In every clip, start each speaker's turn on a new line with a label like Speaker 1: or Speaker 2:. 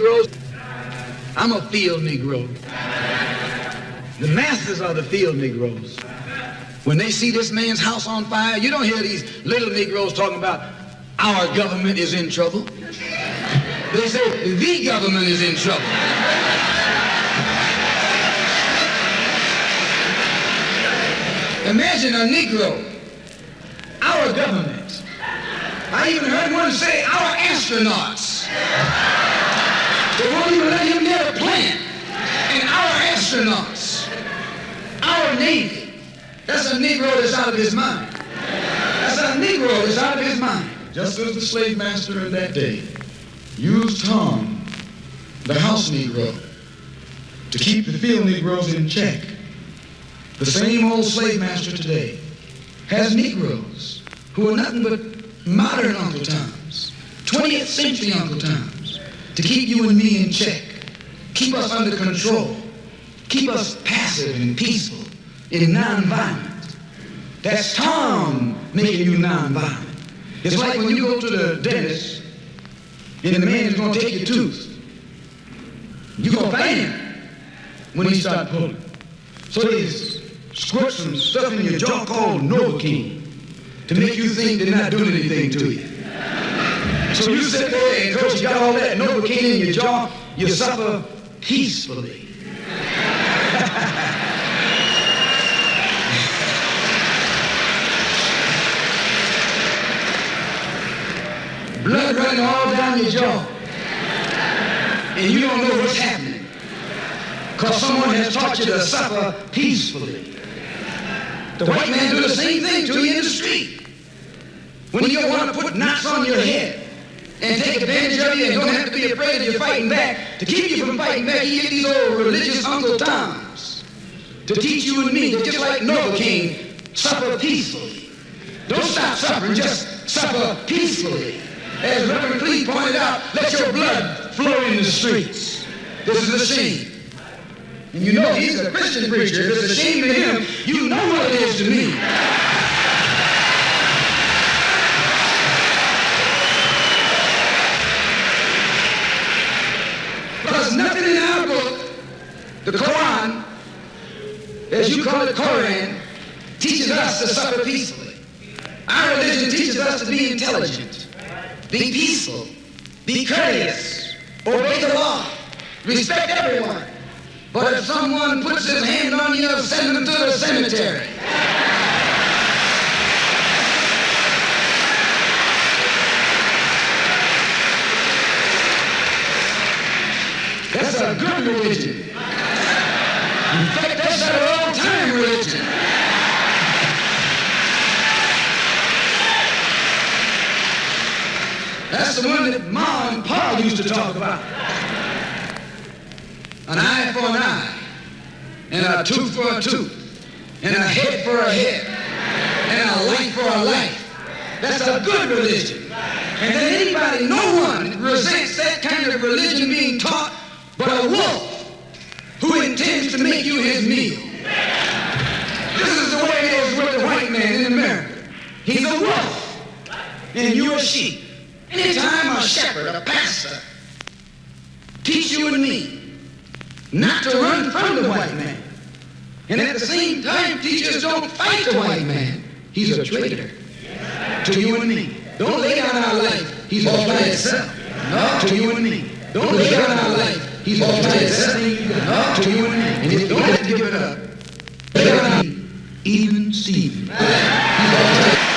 Speaker 1: Negroes. I'm a field Negro. The masses are the field Negroes. When they see this man's house on fire, you don't hear these little Negroes talking about our government is in trouble. They say the government is in trouble. Imagine a Negro, our government. I even heard one say our astronauts. They won't even let him get a plant. And our astronauts, our Navy, that's a Negro that's out of his mind. That's a Negro that's out of his mind. Just as the slave master in that day used Tom, the house Negro, to keep the field Negroes in check, the same old slave master today has Negroes who are nothing but modern Uncle Toms, 20th century Uncle Toms, to keep you and me in check, keep us under control, keep us passive and peaceful and nonviolent. That's Tom making you nonviolent. It's like when you go to the dentist and the man is going to take your tooth. You're going to fight him when he starts pulling. So they squirt some stuff in your jaw called Novocaine to make you think they're not doing anything to you. So you sit there and because you got all that Novocaine in your jaw, you suffer peacefully. Blood running all down your jaw. And you don't know what's happening. Because someone has taught you to suffer peacefully. The white man do the same thing to you in the street. When you want to put knots on your head and take advantage of you and don't have to be afraid of you fighting back, to keep you from fighting back, he get these old religious Uncle Toms to teach you and me that just like Novocaine, suffer peacefully. Don't stop suffering, just suffer peacefully. As Reverend Clee pointed out, let your blood flow in the streets. This is a shame. And you know he's a Christian preacher. If it's a shame to him, you know what it is to me. Because nothing in our book, the Quran, as you call it Quran, teaches us to suffer peacefully. Our religion teaches us to be intelligent, be peaceful, be courteous, obey the law, respect everyone. But if someone puts his hand on you, send him to the cemetery. That's a good religion. In fact, that's an old-time religion. That's the one that Ma and Pa used to talk about. An eye for an eye, and a tooth for a tooth, and a head for a head, and a life for a life. That's a good religion. And then anybody, no one resents that kind of religion being taught but a wolf who intends to make you his meal. This is the way it is with the white man in America. He's a wolf, and you're a sheep. Anytime a shepherd, a pastor, teach you and me not to run from the white man, and at the same time teachers don't fight the white man, he's a traitor to you and me. Don't lay down our life, he's all by himself. No, to you and me. Don't lay down our life, he's all by himself. No, to you and me. And if you don't have to give it up, lay down even Stephen. He's all by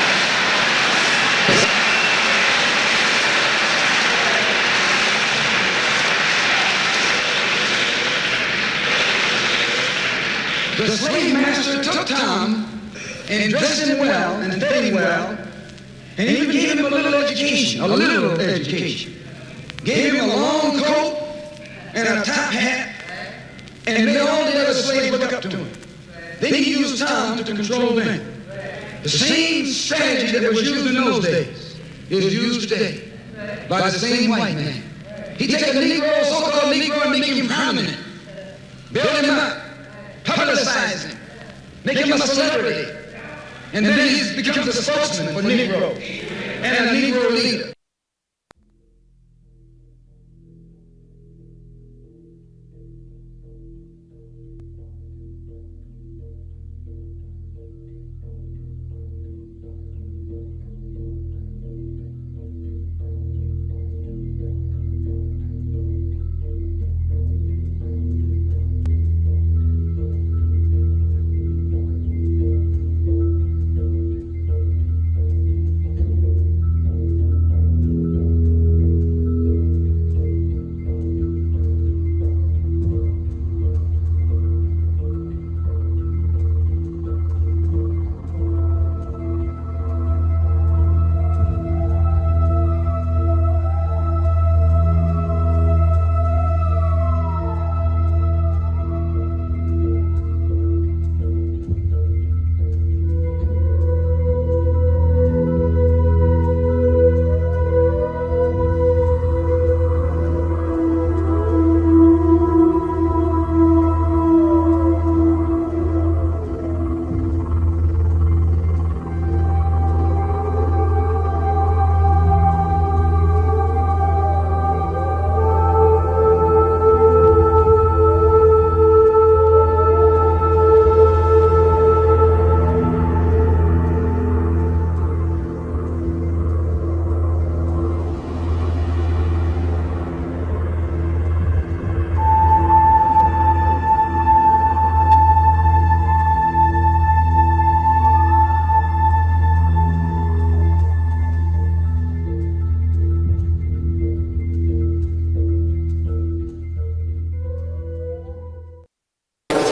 Speaker 1: The slave master took Tom and dressed him well and fed him well and even gave him a little education, Gave him a long coat and a top hat and made all the other slaves look up to him. Then he used Tom to control them. The same strategy that was used in those days is used today by the same white man. He takes a Negro, so-called Negro, and make him prominent, build him up, publicize him, make him a celebrity, and then he becomes a spokesman for Negroes and a Negro leader.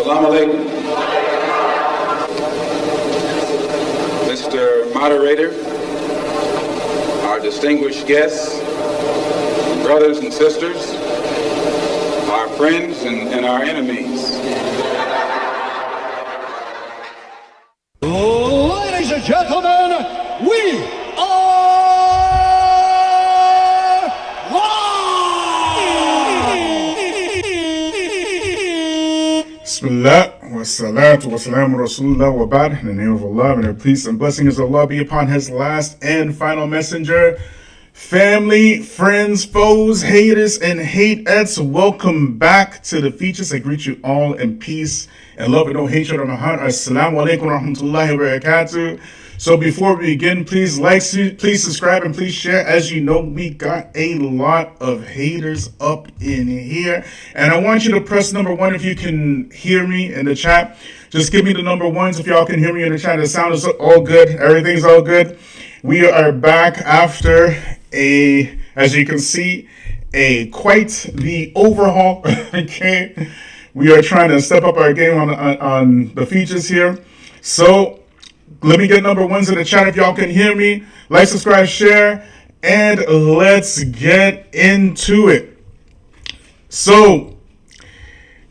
Speaker 2: Salaam Alaikum. Mr. Moderator, our distinguished guests, brothers and sisters, our friends and our enemies.
Speaker 3: Ladies and gentlemen, we are live!
Speaker 4: Bismillah, wa salatu wa salamu rasulullah wa ba'd. In the name of Allah, and the peace and blessings of Allah be upon His last and final messenger. Family, friends, foes, haters, and hateettes, welcome back to the Feachaz. I greet you all in peace and love and no hatred on my heart. Assalamu alaikum wa rahmatullahi wa barakatuh. So before we begin, please please subscribe, and please share. As you know, we got a lot of haters up in here. And I want you to press number 1 if you can hear me in the chat. Just give me the number 1s if y'all can hear me in the chat. The sound is all good. Everything's all good. We are back after as you can see, quite the overhaul. Okay, we are trying to step up our game on the features here. So let me get number 1s in the chat if y'all can hear me. Like, subscribe, share, and let's get into it. So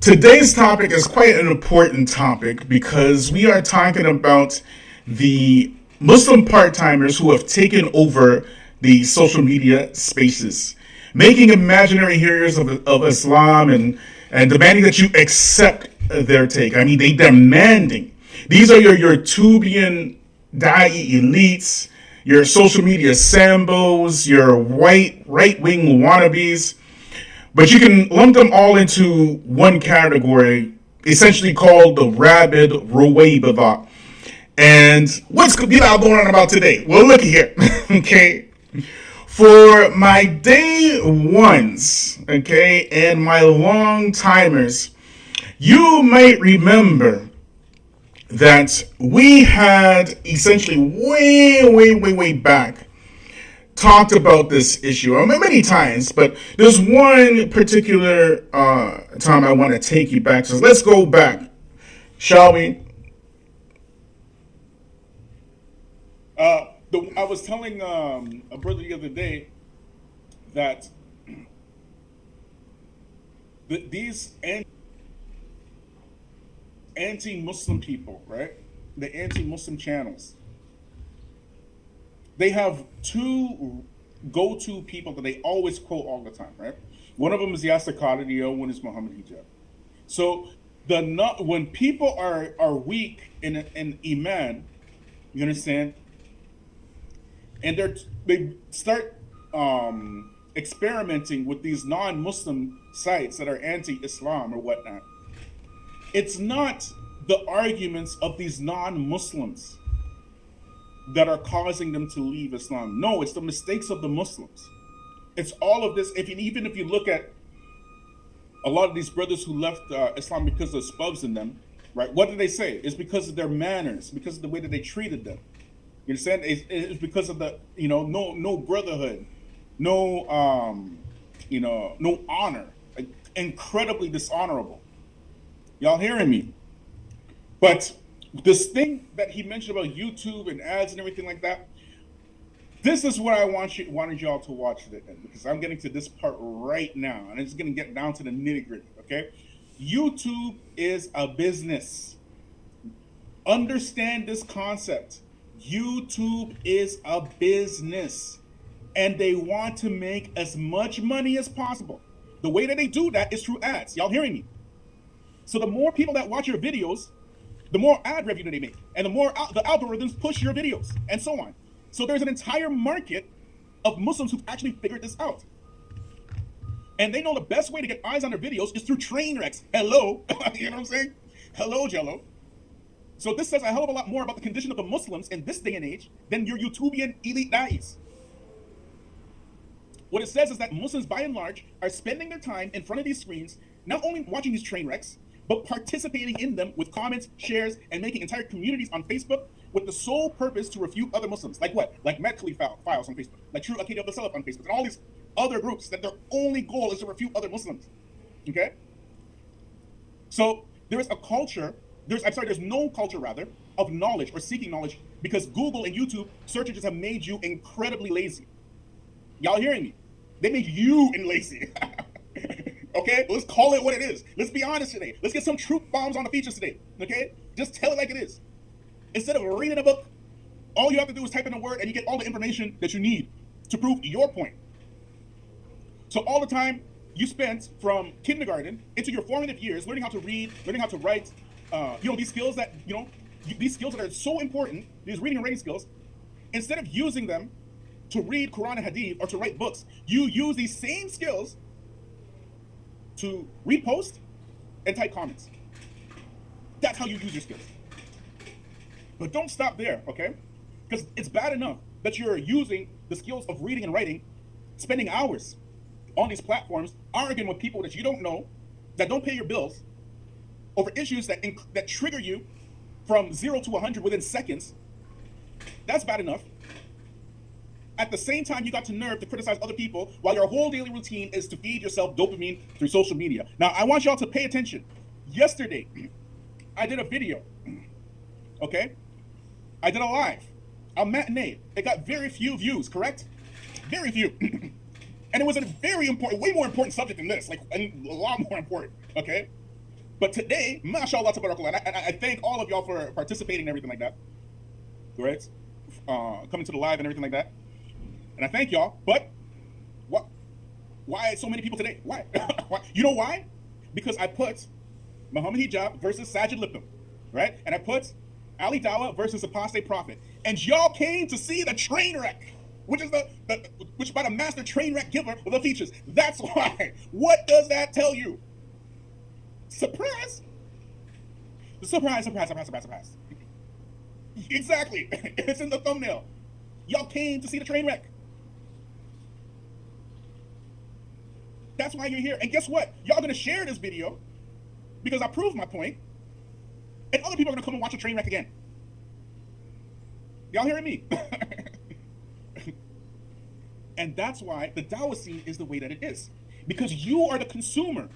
Speaker 4: today's topic is quite an important topic because we are talking about the Muslim part-timers who have taken over the social media spaces, making imaginary heroes of Islam and demanding that you accept their take. I mean, they demanding. These are your Tubian Da'i elites, your social media Sambos, your right-wing wannabes, but you can lump them all into one category, essentially called the rabid Ruwaybida. And what's going on about today? Well, look here, okay? For my day ones, okay, and my long timers, you might remember that we had essentially way back talked about this issue. I mean, many times, but there's one particular time I want to take you back. So let's go back, shall we? I was telling a brother the other day that these anti-Muslim people, right? The anti-Muslim channels, they have two go-to people that they always quote all the time, right? One of them is Yasser Qadri, one is Muhammad Hijab. So when people are weak in Iman, you understand? And they start experimenting with these non-Muslim sites that are anti-Islam or whatnot. It's not the arguments of these non-Muslims that are causing them to leave Islam. No, it's the mistakes of the Muslims. It's all of this. Even if you look at a lot of these brothers who left Islam because of spubs in them, right? What did they say? It's because of their manners, because of the way that they treated them. You understand? It's because of the, no brotherhood, no honor, like, incredibly dishonorable. Y'all hearing me? But this thing that he mentioned about YouTube and ads and everything like that, this is what I wanted y'all to watch today, because I'm getting to this part right now, and it's going to get down to the nitty gritty. Okay, YouTube is a business. Understand this concept. YouTube is a business, and they want to make as much money as possible. The way that they do that is through ads. Y'all hearing me? So the more people that watch your videos, the more ad revenue they make, and the more the algorithms push your videos, and so on. So there's an entire market of Muslims who've actually figured this out. And they know the best way to get eyes on their videos is through train wrecks. Hello, you know what I'm saying? Hello, Jello. So this says a hell of a lot more about the condition of the Muslims in this day and age than your YouTubian elite da'is. What it says is that Muslims, by and large, are spending their time in front of these screens, not only watching these train wrecks, but participating in them with comments, shares, and making entire communities on Facebook with the sole purpose to refute other Muslims. Like what? Like Medcali files on Facebook, like True Aqidah of the Salaf on Facebook, and all these other groups that their only goal is to refute other Muslims. Okay? So
Speaker 5: There's no culture rather of knowledge or seeking knowledge because Google and YouTube search engines have made you incredibly lazy. Y'all hearing me? They made you lazy. Okay, let's call it what it is. Let's be honest today. Let's get some truth bombs on the features today. Okay, just tell it like it is. Instead of reading a book, all you have to do is type in a word and you get all the information that you need to prove your point. So all the time you spent from kindergarten into your formative years learning how to read, learning how to write, these skills that, these skills that are so important, these reading and writing skills, instead of using them to read Quran and Hadith or to write books, you use these same skills to repost and type comments. That's how you use your skills. But don't stop there, okay? Because it's bad enough that you're using the skills of reading and writing, spending hours on these platforms, arguing with people that you don't know, that don't pay your bills, over issues that trigger you from 0 to 100 within seconds. That's bad enough. At the same time, you got the nerve to criticize other people while your whole daily routine is to feed yourself dopamine through social media. Now, I want y'all to pay attention. Yesterday, I did a video, okay? I did a live, a matinee. It got very few views, correct? Very few. And it was a very important, way more important subject than this, like a lot more important, okay? But today, mashallah, tabarakallah, and I thank all of y'all for participating and everything like that, right? Coming to the live and everything like that. And I thank y'all, but why so many people today? Why? Why? You know why? Because I put Muhammad Hijab versus Sajid Lipum, right? And I put Ali Dawah versus Apostate Prophet. And y'all came to see the train wreck, which is which by the master train wreck giver of the features. That's why. What does that tell you? Surprise! Surprise, surprise, surprise, surprise, surprise. Exactly. It's in the thumbnail. Y'all came to see the train wreck. That's why you're here. And guess what? Y'all gonna share this video because I proved my point, and other people are gonna come and watch the train wreck again. Y'all hearing me? And that's why the Dawah scene is the way that it is. Because you are the consumer.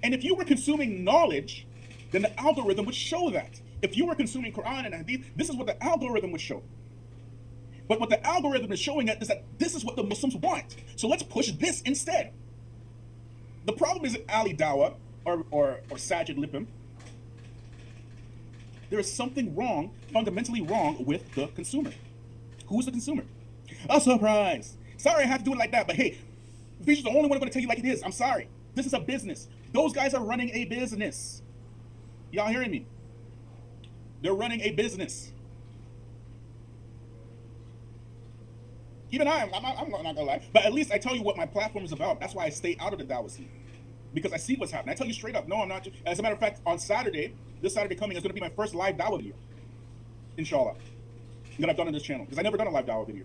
Speaker 5: And if you were consuming knowledge, then the algorithm would show that. If you were consuming Quran and Hadith, this is what the algorithm would show. But what the algorithm is showing us is that this is what the Muslims want. So let's push this instead. The problem isn't Ali Dawah or Sajid Lipum. There is something wrong, fundamentally wrong with the consumer. Who's the consumer? A surprise. Sorry I have to do it like that, but hey, Feachaz is the only one going to tell you like it is. I'm sorry. This is a business. Those guys are running a business. Y'all hearing me? They're running a business. Even I'm not gonna lie, but at least I tell you what my platform is about. That's why I stay out of the Dawah scene, because I see what's happening. I tell you straight up, no, I'm not. As a matter of fact, on Saturday, this Saturday coming is going to be my first live Dawah video, inshallah, that I've done on this channel, because I've never done a live Dawah video.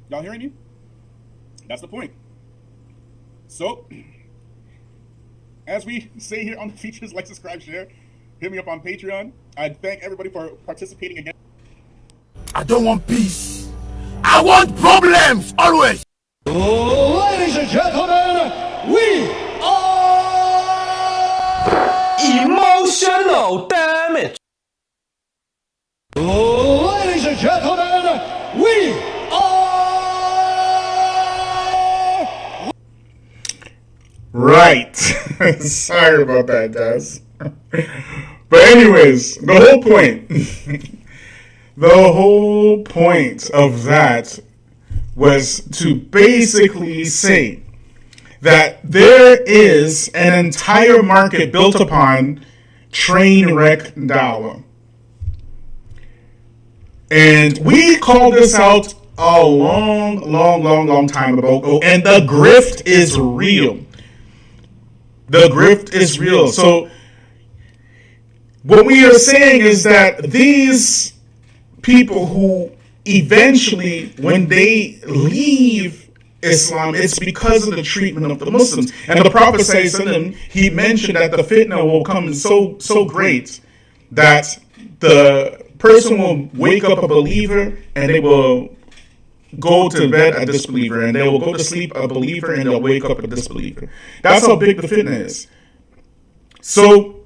Speaker 5: Y'all hearing me? That's the point. So, as we say here on the features, like, subscribe, share, hit me up on Patreon. I thank everybody for participating again.
Speaker 3: I don't want peace. I want problems, always. Ladies and gentlemen, we are
Speaker 6: emotional damage.
Speaker 3: Ladies and gentlemen, we are
Speaker 4: Right. Sorry about that, guys. But anyways, the whole point. The whole point of that was to basically say that there is an entire market built upon train wreck Dawah. And we called this out a long time ago, and the grift is real. The grift is real. So what we are saying is that these people who eventually, when they leave Islam, it's because of the treatment of the Muslims. And the Prophet ﷺ, he mentioned that the fitna will come so great that the person will wake up a believer and they will go to bed a disbeliever, and they will go to sleep a believer and they'll wake up a disbeliever. That's how big the fitna is. So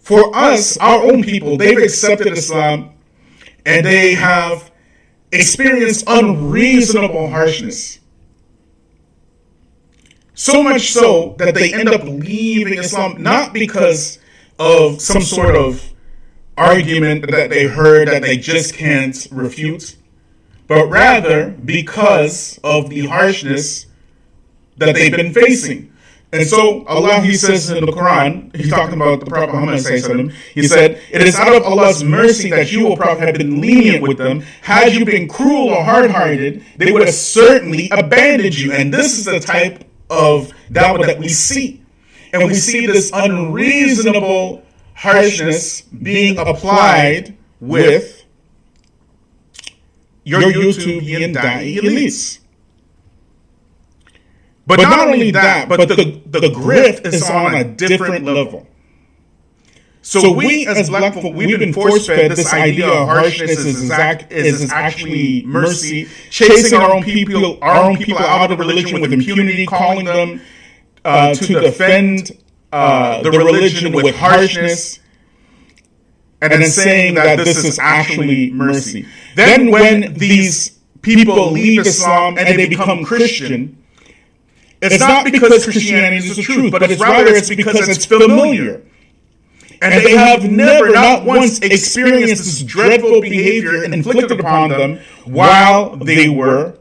Speaker 4: for us, our own people, they've accepted Islam and they have experienced unreasonable harshness. So much so that they end up leaving Islam, not because of some sort of argument that they heard that they just can't refute, but rather because of the harshness that they've been facing. And so Allah, He says in the Quran, He's talking about the Prophet Muhammad sallallahu, He said, "It is out of Allah's mercy that you, O Prophet, have been lenient with them. Had you been cruel or hard-hearted, they would have certainly abandoned you." And this is the type of dawah that we see. And we see this unreasonable harshness being applied with your YouTube da'i elites. But not only that, but the grift is on a different level. So we as black folk, we've been force-fed this idea of harshness is actually mercy, chasing our own people out of religion with impunity, calling them to defend the religion with harshness, and then saying that this is actually mercy. Then when these people leave Islam and they become Christian, it's not because Christianity is the truth, but it's because it's familiar. And they have never, not once, experienced this dreadful behavior inflicted upon them while they were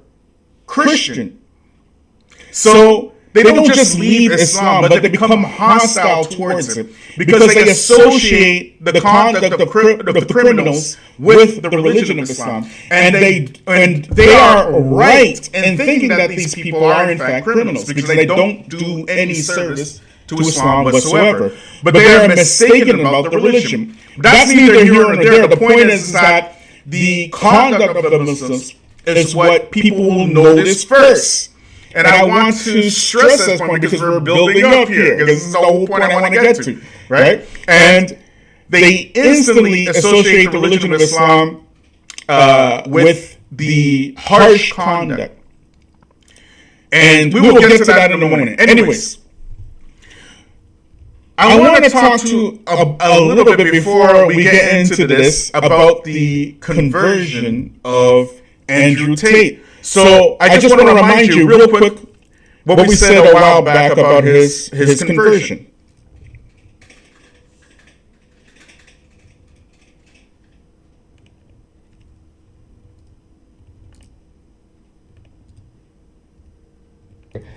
Speaker 4: Christian. So they don't just leave Islam, but they become hostile towards it because they associate the conduct of the criminals with the religion of Islam. And they are right in thinking that these people are in fact criminals because they don't do any service to Islam whatsoever. But they are mistaken about the religion. That's neither here nor there. The point is that the conduct of the Muslims is what people will notice first. And I want to stress this point because we're building up here, because this is the whole point I want to get to, right? And they instantly associate the religion of Islam with the harsh conduct. And we will get to that in a moment. Anyways, I want to talk to a little bit before we get into this about the conversion of Andrew Tate. So I just want to remind you real quick what we said a while back about his conversion.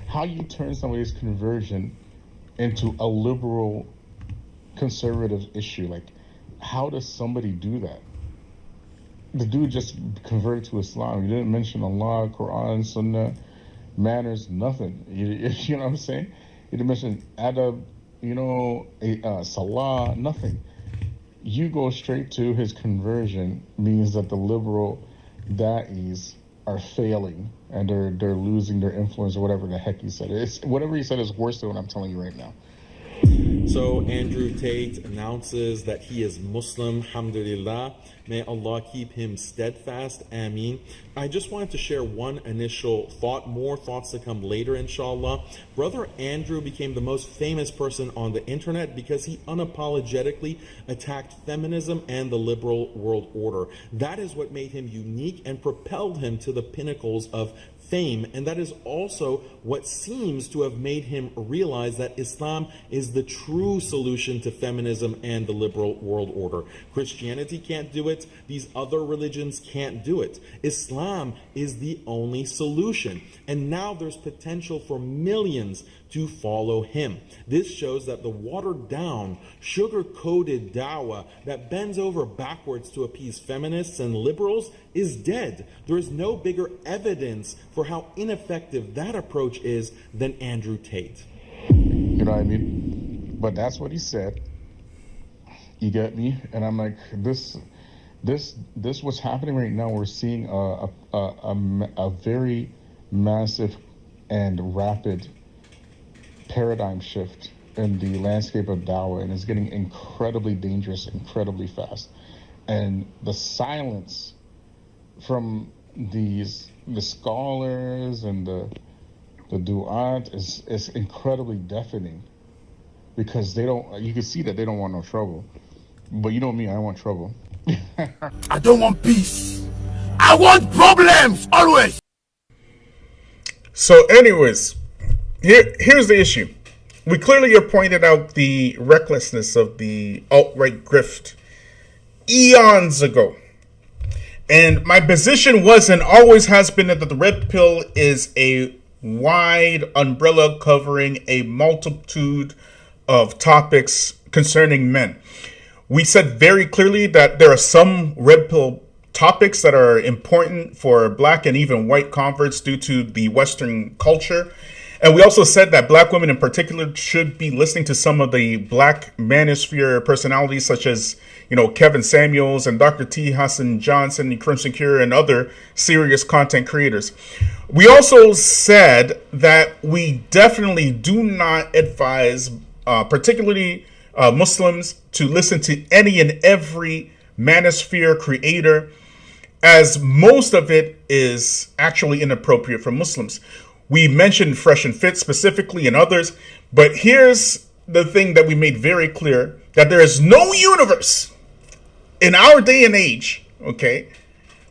Speaker 7: How you turn somebody's conversion into a liberal conservative issue. Like, how does somebody do that? The dude just converted to Islam. You didn't mention Allah, Quran, Sunnah, manners, nothing. You know what I'm saying? You didn't mention adab, salah, nothing. You go straight to his conversion means that the liberal da'is are failing and they're losing their influence or whatever the heck he said. Whatever he said is worse than what I'm telling you right now.
Speaker 8: So Andrew Tate announces that he is Muslim, alhamdulillah. May Allah keep him steadfast, ameen. I just wanted to share one initial thought, more thoughts to come later, inshallah. Brother Andrew became the most famous person on the internet because he unapologetically attacked feminism and the liberal world order. That is what made him unique and propelled him to the pinnacles of fame, and that is also what seems to have made him realize that Islam is the true solution to feminism and the liberal world order. Christianity can't do it. These other religions can't do it. Islam is the only solution. And now there's potential for millions to follow him. This shows that the watered down, sugar-coated dawah that bends over backwards to appease feminists and liberals is dead. There is no bigger evidence for how ineffective that approach is than Andrew Tate.
Speaker 7: You know what I mean? But that's what he said. You get me? And I'm like, this what's happening right now. We're seeing a very massive and rapid paradigm shift in the landscape of dawah, and it's getting incredibly dangerous, incredibly fast. And the silence from the scholars and the du'at is incredibly deafening. because they don't. You can see that they don't want no trouble. But you know me, I want trouble.
Speaker 3: I don't want peace. I want problems always.
Speaker 4: So, anyways, here's the issue. We clearly have pointed out the recklessness of the alt-right grift eons ago. And my position was and always has been that the red pill is a wide umbrella covering a multitude of topics concerning men. We said very clearly that there are some red pill topics that are important for black and even white converts due to the Western culture. And we also said that black women in particular should be listening to some of the black manosphere personalities such as, Kevin Samuels and Dr. T. Hassan Johnson and Crimson Cure and other serious content creators. We also said that we definitely do not advise, particularly Muslims, to listen to any and every manosphere creator, as most of it is actually inappropriate for Muslims. We mentioned Fresh and Fit specifically and others, but here's the thing that we made very clear, that there is no universe in our day and age, okay,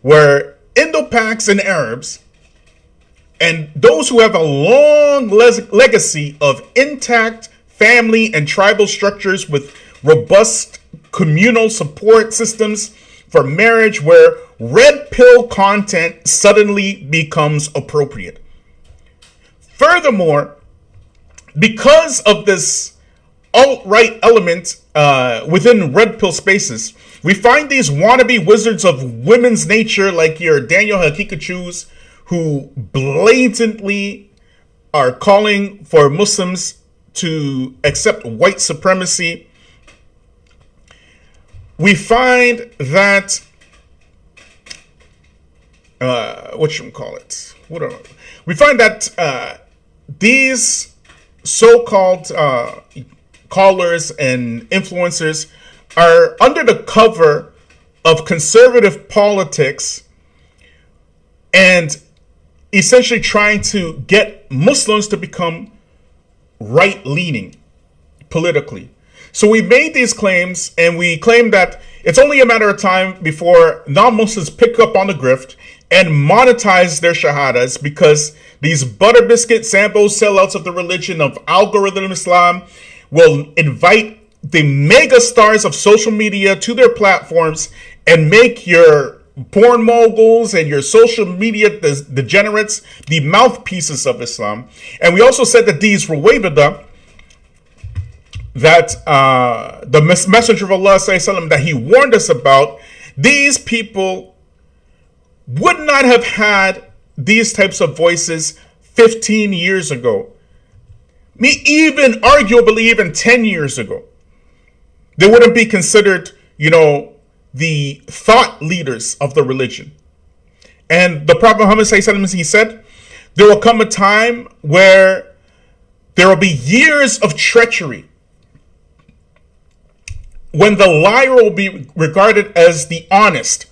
Speaker 4: where Indo-Pacs and Arabs and those who have a long legacy of intact family and tribal structures with robust communal support systems for marriage, where red pill content suddenly becomes appropriate. Furthermore, because of this alt-right element within red pill spaces, we find these wannabe wizards of women's nature like your Daniel Hakikachus, who blatantly are calling for Muslims to accept white supremacy. We find that we find that these so-called callers and influencers are under the cover of conservative politics and essentially trying to get Muslims to become right-leaning politically. So we made these claims, and we claimed that it's only a matter of time before non-Muslims pick up on the grift and monetize their shahadas, because these butter biscuit sample sellouts of the religion of algorithm Islam will invite the mega stars of social media to their platforms and make your porn moguls and your social media degenerates the mouthpieces of Islam. And we also said that these Ruwaybida, that the Messenger of Allah that he warned us about, these people would not have had these types of voices 15 years ago. Even arguably even 10 years ago. They wouldn't be considered, the thought leaders of the religion. And the Prophet Muhammad, he said, there will come a time where there will be years of treachery, when the liar will be regarded as the honest.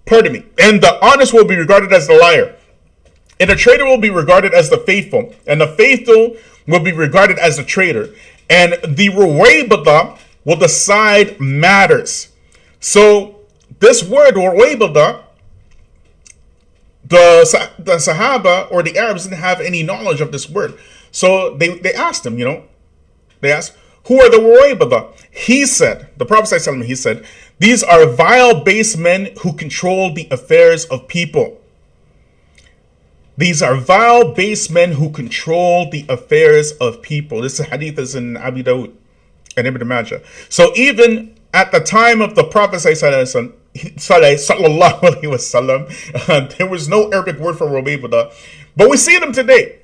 Speaker 4: And the honest will be regarded as the liar. And the traitor will be regarded as the faithful. And the faithful will be regarded as the traitor. And the Ruwaybida will decide matters. So this word, Ruwaybida, the Sahaba or the Arabs didn't have any knowledge of this word. So they asked him, they asked, who are the Ruwaybida? He said, the Prophet ﷺ, he said, these are vile base men who control the affairs of people. These are vile base men who control the affairs of people. This hadith is in Abi Dawud and Ibn Majah. So even at the time of the Prophet sallallahu alaihi wasallam, there was no Arabic word for Ruwaybida, but we see them today.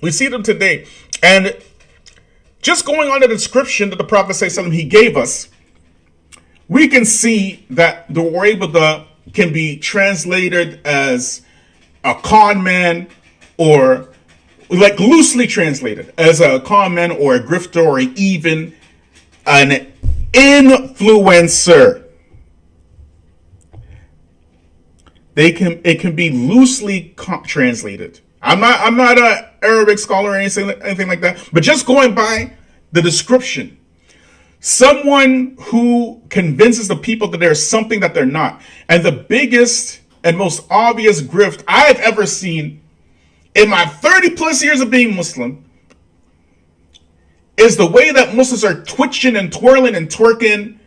Speaker 4: We see them today, and just going on the description that the Prophet sallallahu he gave us, we can see that the Ruwaybida can be translated as a con man, or like loosely translated as a con man or a grifter, or even an influencer. It can be loosely translated. I'm not an Arabic scholar or anything like that, but just going by the description. Someone who convinces the people that there's something that they're not. And the biggest and most obvious grift I've ever seen in my 30 plus years of being Muslim is the way that Muslims are twitching and twirling and twerking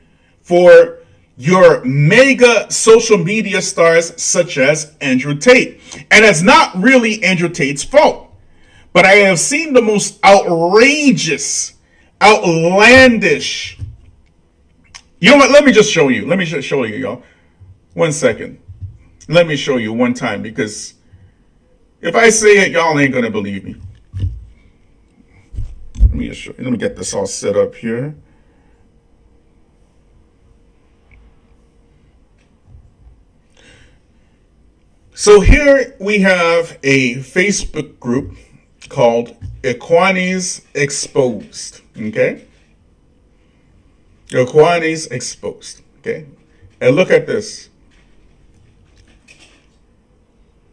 Speaker 4: for your mega social media stars such as Andrew Tate. And it's not really Andrew Tate's fault. But I have seen the most outrageous, outlandish. You know what? Let me just show you. Let me just show you, y'all. 1 second. Let me show you one time, because if I say it, y'all ain't gonna believe me. Let me just show you. Let me get this all set up here. So here we have a Facebook group called Ikhwanis Exposed. Okay? Ikhwanis Exposed. Okay? And look at this.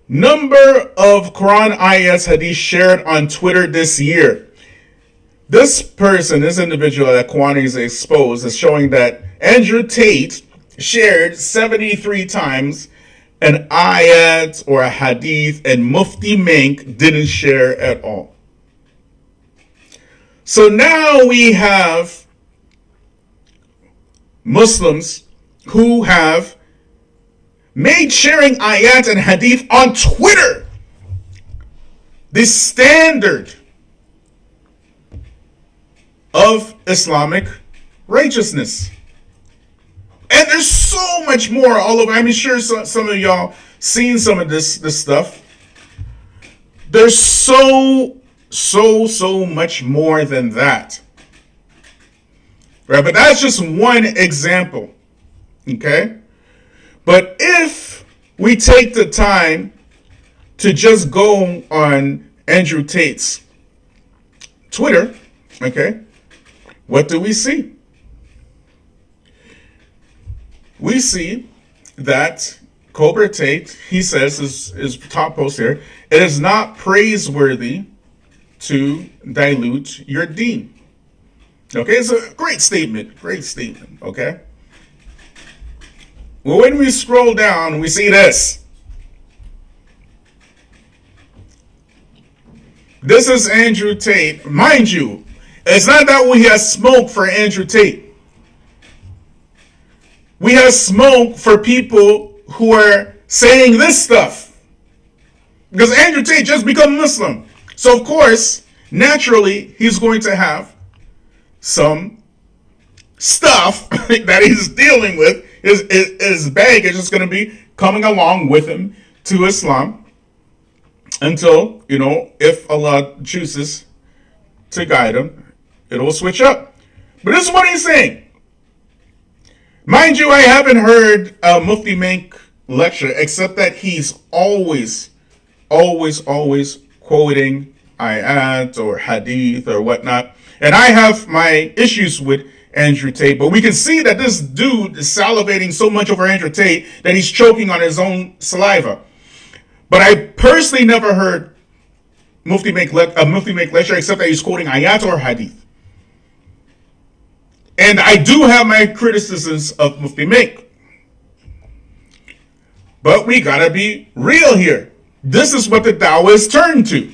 Speaker 4: Number of Quran ayats hadith shared on Twitter this year. This person, this individual at Ikhwanis Exposed, is showing that Andrew Tate shared 73 times an ayat or a hadith, and Mufti Menk didn't share at all. So now we have Muslims who have made sharing ayat and hadith on Twitter the standard of Islamic righteousness. And there's so much more all over. I'm sure some of y'all seen some of this stuff. There's so much more than that. Right? But that's just one example. Okay? But if we take the time to just go on Andrew Tate's Twitter, okay, what do we see? We see that Cobra Tate, he says, his top post here, it is not praiseworthy to dilute your deen. Okay, it's a great statement, okay? Well, when we scroll down, we see this. This is Andrew Tate. Mind you, it's not that we have smoke for Andrew Tate. We have smoke for people who are saying this stuff. Because Andrew Tate just become Muslim. So of course, naturally, he's going to have some stuff that he's dealing with. His baggage is going to be coming along with him to Islam until, if Allah chooses to guide him, it'll switch up. But this is what he's saying. Mind you, I haven't heard a Mufti Menk lecture, except that he's always quoting ayat or hadith or whatnot. And I have my issues with Andrew Tate, but we can see that this dude is salivating so much over Andrew Tate that he's choking on his own saliva. But I personally never heard Mufti Menk lecture, except that he's quoting ayat or hadith. And I do have my criticisms of Mufti Menk. But we gotta be real here. This is what the Dawah is turned to.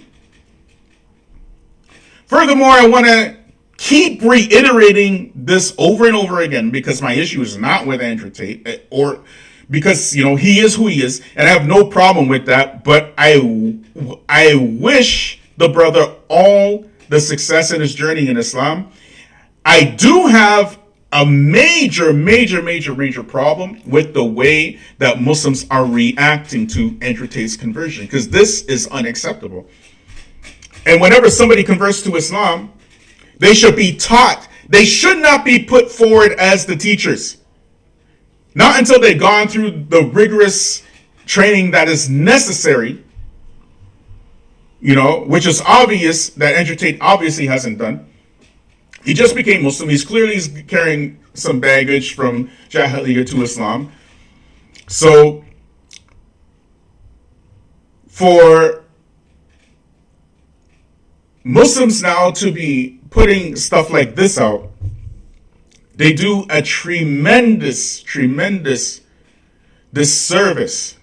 Speaker 4: Furthermore, I want to keep reiterating this over and over again, because my issue is not with Andrew Tate, or because, he is who he is, and I have no problem with that, but I wish the brother all the success in his journey in Islam. I do have a major problem with the way that Muslims are reacting to Andrew Tate's conversion, because this is unacceptable. And whenever somebody converts to Islam, they should be taught. They should not be put forward as the teachers. Not until they've gone through the rigorous training that is necessary, which is obvious that Andrew Tate obviously hasn't done. He just became Muslim. He's clearly carrying some baggage from Jahiliyyah to Islam. So, for Muslims now to be putting stuff like this out, they do a tremendous disservice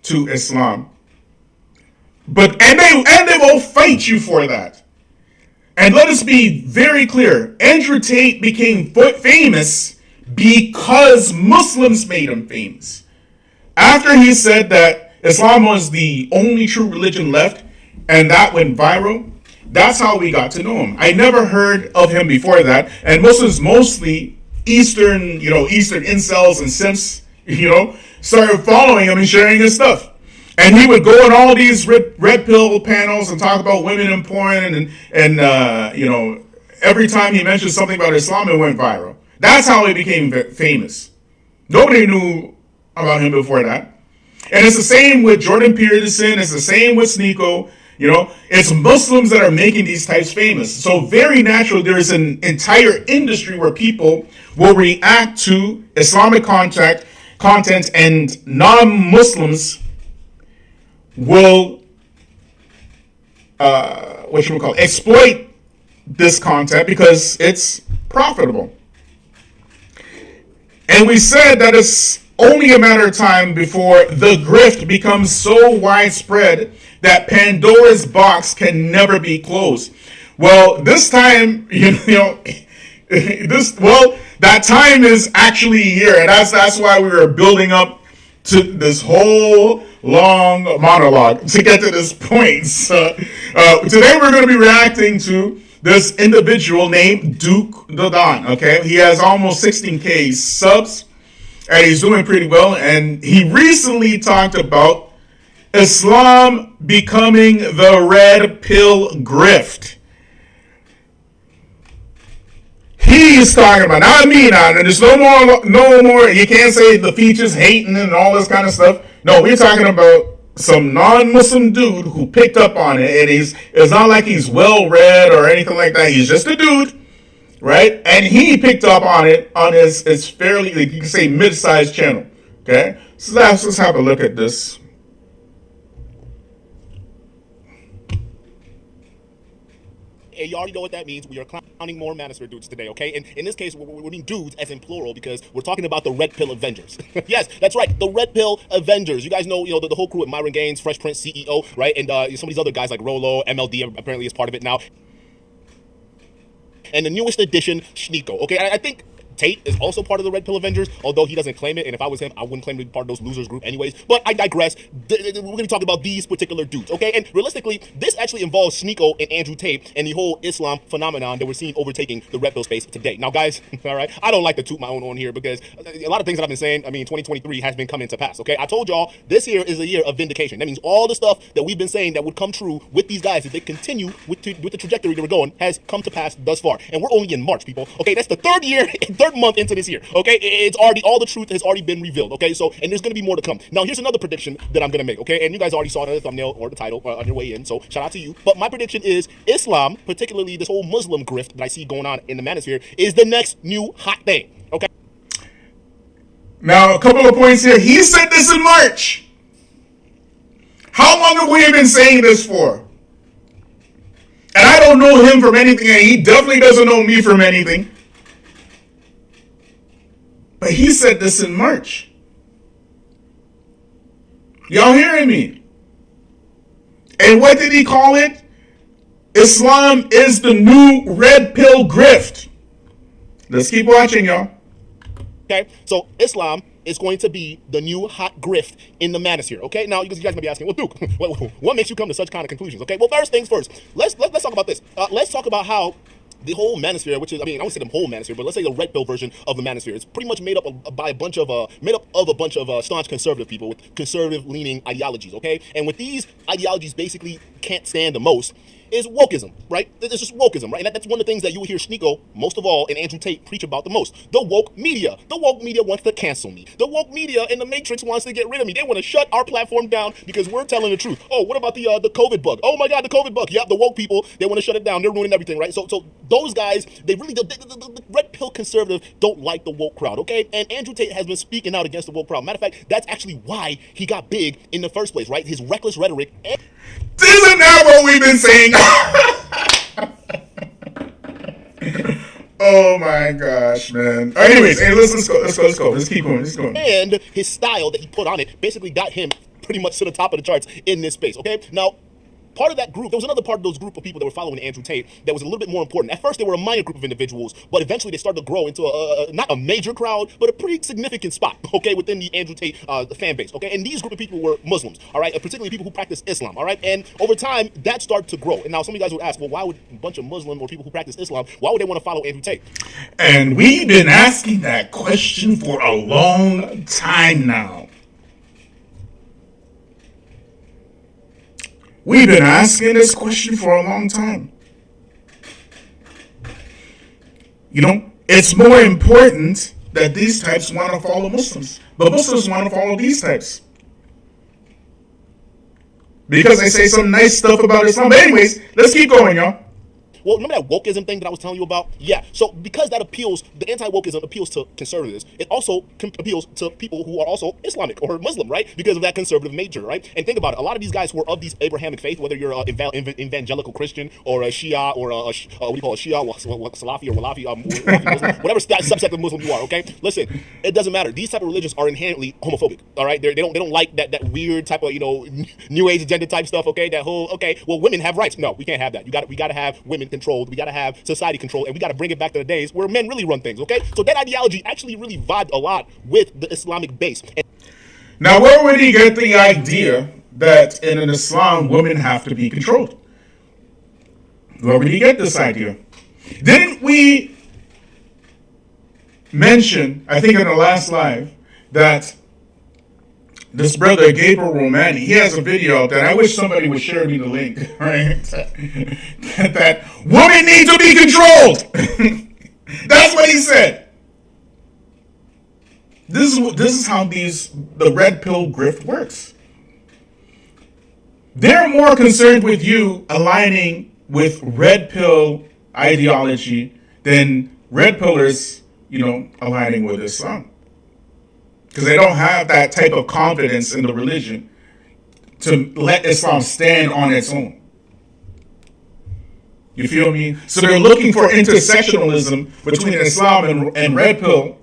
Speaker 4: to Islam. But and they will fight you for that. And let us be very clear. Andrew Tate became famous because Muslims made him famous. After he said that Islam was the only true religion left, and that went viral, that's how we got to know him. I never heard of him before that. And Muslims, mostly Eastern incels and simps, started following him and sharing his stuff. And he would go on all these red pill panels and talk about women in porn, and every time he mentioned something about Islam, it went viral. That's how he became famous. Nobody knew about him before that. And it's the same with Jordan Peterson. It's the same with Sneeko. It's Muslims that are making these types famous. So very natural, there's an entire industry where people will react to Islamic content, and non-Muslims will exploit this content because it's profitable. And we said that it's only a matter of time before the grift becomes so widespread that Pandora's box can never be closed. Well, this time, that time is actually here, and that's why we were building up to this whole long monologue to get to this point. So, today we're going to be reacting to this individual named Duke the Don. Okay, he has almost 16K subs, and he's doing pretty well. And he recently talked about Islam becoming the red pill grift. He's talking about, not me now. There's no more. You can't say the Feachaz hating and all this kind of stuff. No, we're talking about some non-Muslim dude who picked up on it, and it's not like he's well-read or anything like that. He's just a dude, right? And he picked up on it on his fairly, you can say, mid-sized channel. Okay, so let's have a look at this.
Speaker 5: Hey, you already know what that means. We are clowning more manosphere dudes today, okay? And in this case, we mean dudes as in plural because we're talking about the Red Pill Avengers. Yes, that's right, the Red Pill Avengers. You guys know, the whole crew with Myron Gaines, Fresh Prince, CEO, right? And some of these other guys like Rolo, MLD apparently is part of it now. And the newest addition, Sneeko, okay? I think Tate is also part of the Red Pill Avengers, although he doesn't claim it, and if I was him, I wouldn't claim to be part of those losers group anyways, but I digress. We're going to talk about these particular dudes, okay? And realistically, this actually involves Sneeko and Andrew Tate and the whole Islam phenomenon that we're seeing overtaking the Red Pill space today. Now, guys, all right, I don't like to toot my own horn here because a lot of things that I've been saying, 2023 has been coming to pass, okay? I told y'all this year is a year of vindication. That means all the stuff that we've been saying that would come true with these guys if they continue with the trajectory that we're going has come to pass thus far. And we're only in March, people, okay? That's the third month into this year. Okay, it's already, all the truth has already been revealed. Okay, so, and there's going to be more to come. Now, here's another prediction that I'm going to make. Okay, and you guys already saw the thumbnail or the title on your way in, so shout out to you. But my prediction is Islam, particularly this whole Muslim grift that I see going on in the manosphere, is the next new hot thing. Okay.
Speaker 4: Now, a couple of points here. He said this in March. How long have we been saying this for? And I don't know him from anything, and he definitely doesn't know me from anything. But he said this in March. Y'all hearing me? And what did he call it? Islam is the new red pill grift. Let's keep watching, y'all.
Speaker 5: Okay, so Islam is going to be the new hot grift in the manosphere. Okay, now you guys may be asking, well, Duke, what makes you come to such kind of conclusions? Okay, well, first things first. Let's talk about this. Let's talk about how the whole manosphere, which is, I won't say the whole manosphere, but let's say the red pill version of the manosphere, is pretty much made up of a bunch of staunch conservative people with conservative leaning ideologies, okay? And with these ideologies basically can't stand the most is wokeism, right? It's just wokeism, right? And that's one of the things that you will hear Sneeko, most of all, and Andrew Tate preach about the most. The woke media. The woke media wants to cancel me. The woke media and the Matrix wants to get rid of me. They want to shut our platform down because we're telling the truth. Oh, what about the COVID bug? Oh my God, the COVID bug. Yep, the woke people, they want to shut it down. They're ruining everything, right? So those guys, they really, the red pill conservative don't like the woke crowd, okay? And Andrew Tate has been speaking out against the woke crowd. Matter of fact, that's actually why he got big in the first place, right? His reckless rhetoric.
Speaker 4: Isn't that what we've been saying? Oh my gosh, man. Anyways, hey, let's go. Let's keep going.
Speaker 5: And his style that he put on it basically got him pretty much to the top of the charts in this space, okay? Now, part of that group, there was another part of those group of people that were following Andrew Tate that was a little bit more important. At first, they were a minor group of individuals, but eventually they started to grow into not a major crowd, but a pretty significant spot, okay, within the Andrew Tate fan base, okay? And these group of people were Muslims, all right, particularly people who practice Islam, all right? And over time, that started to grow. And now some of you guys would ask, well, why would a bunch of Muslim or people who practice Islam, why would they want to follow Andrew Tate?
Speaker 4: And we've been asking that question for a long time now. We've been asking this question for a long time. You know, it's more important that these types want to follow Muslims, but Muslims want to follow these types because they say some nice stuff about Islam. But anyways, let's keep going, y'all.
Speaker 5: Well, remember that wokeism thing that I was telling you about? Yeah, so because that appeals, the anti-wokeism appeals to conservatives, it also appeals to people who are also Islamic or Muslim, right? Because of that conservative nature, right? And think about it, a lot of these guys who are of these Abrahamic faith, whether you're an evangelical Christian or a Shia or what do you call it, Shia, Salafi or Walafi, Muslim, whatever subsect of Muslim you are, okay? Listen, it doesn't matter. These type of religions are inherently homophobic, all right? They don't like that weird type of, new age agenda type stuff, okay? That whole, okay, well, women have rights. No, we can't have that. We got to have women controlled. We got to have society controlled, and we got to bring it back to the days where men really run things, okay? So that ideology actually really vibed a lot with the Islamic base.
Speaker 4: Now, where would he get the idea that in an Islam, women have to be controlled? Where would he get this idea? Didn't we mention, I think in the last live, that this brother, Gabriel Romani, he has a video that I wish somebody would share me the link, right? That women need to be controlled. That's what he said. This is how the RedPill grift works. They're more concerned with you aligning with RedPill ideology than RedPillers, aligning with Islam. Because they don't have that type of confidence in the religion to let Islam stand on its own. You feel me? So they're looking for intersectionalism between Islam and Red Pill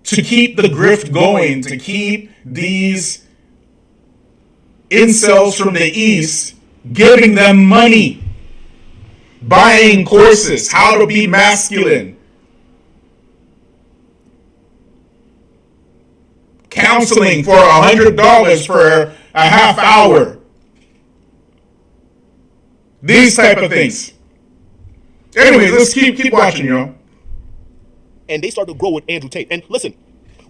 Speaker 4: to keep the grift going, to keep these incels from the East giving them money, buying courses, how to be masculine, counseling for $100 for a half hour. These type of things. Anyways, let's keep watching, y'all.
Speaker 5: And they started to grow with Andrew Tate. And listen,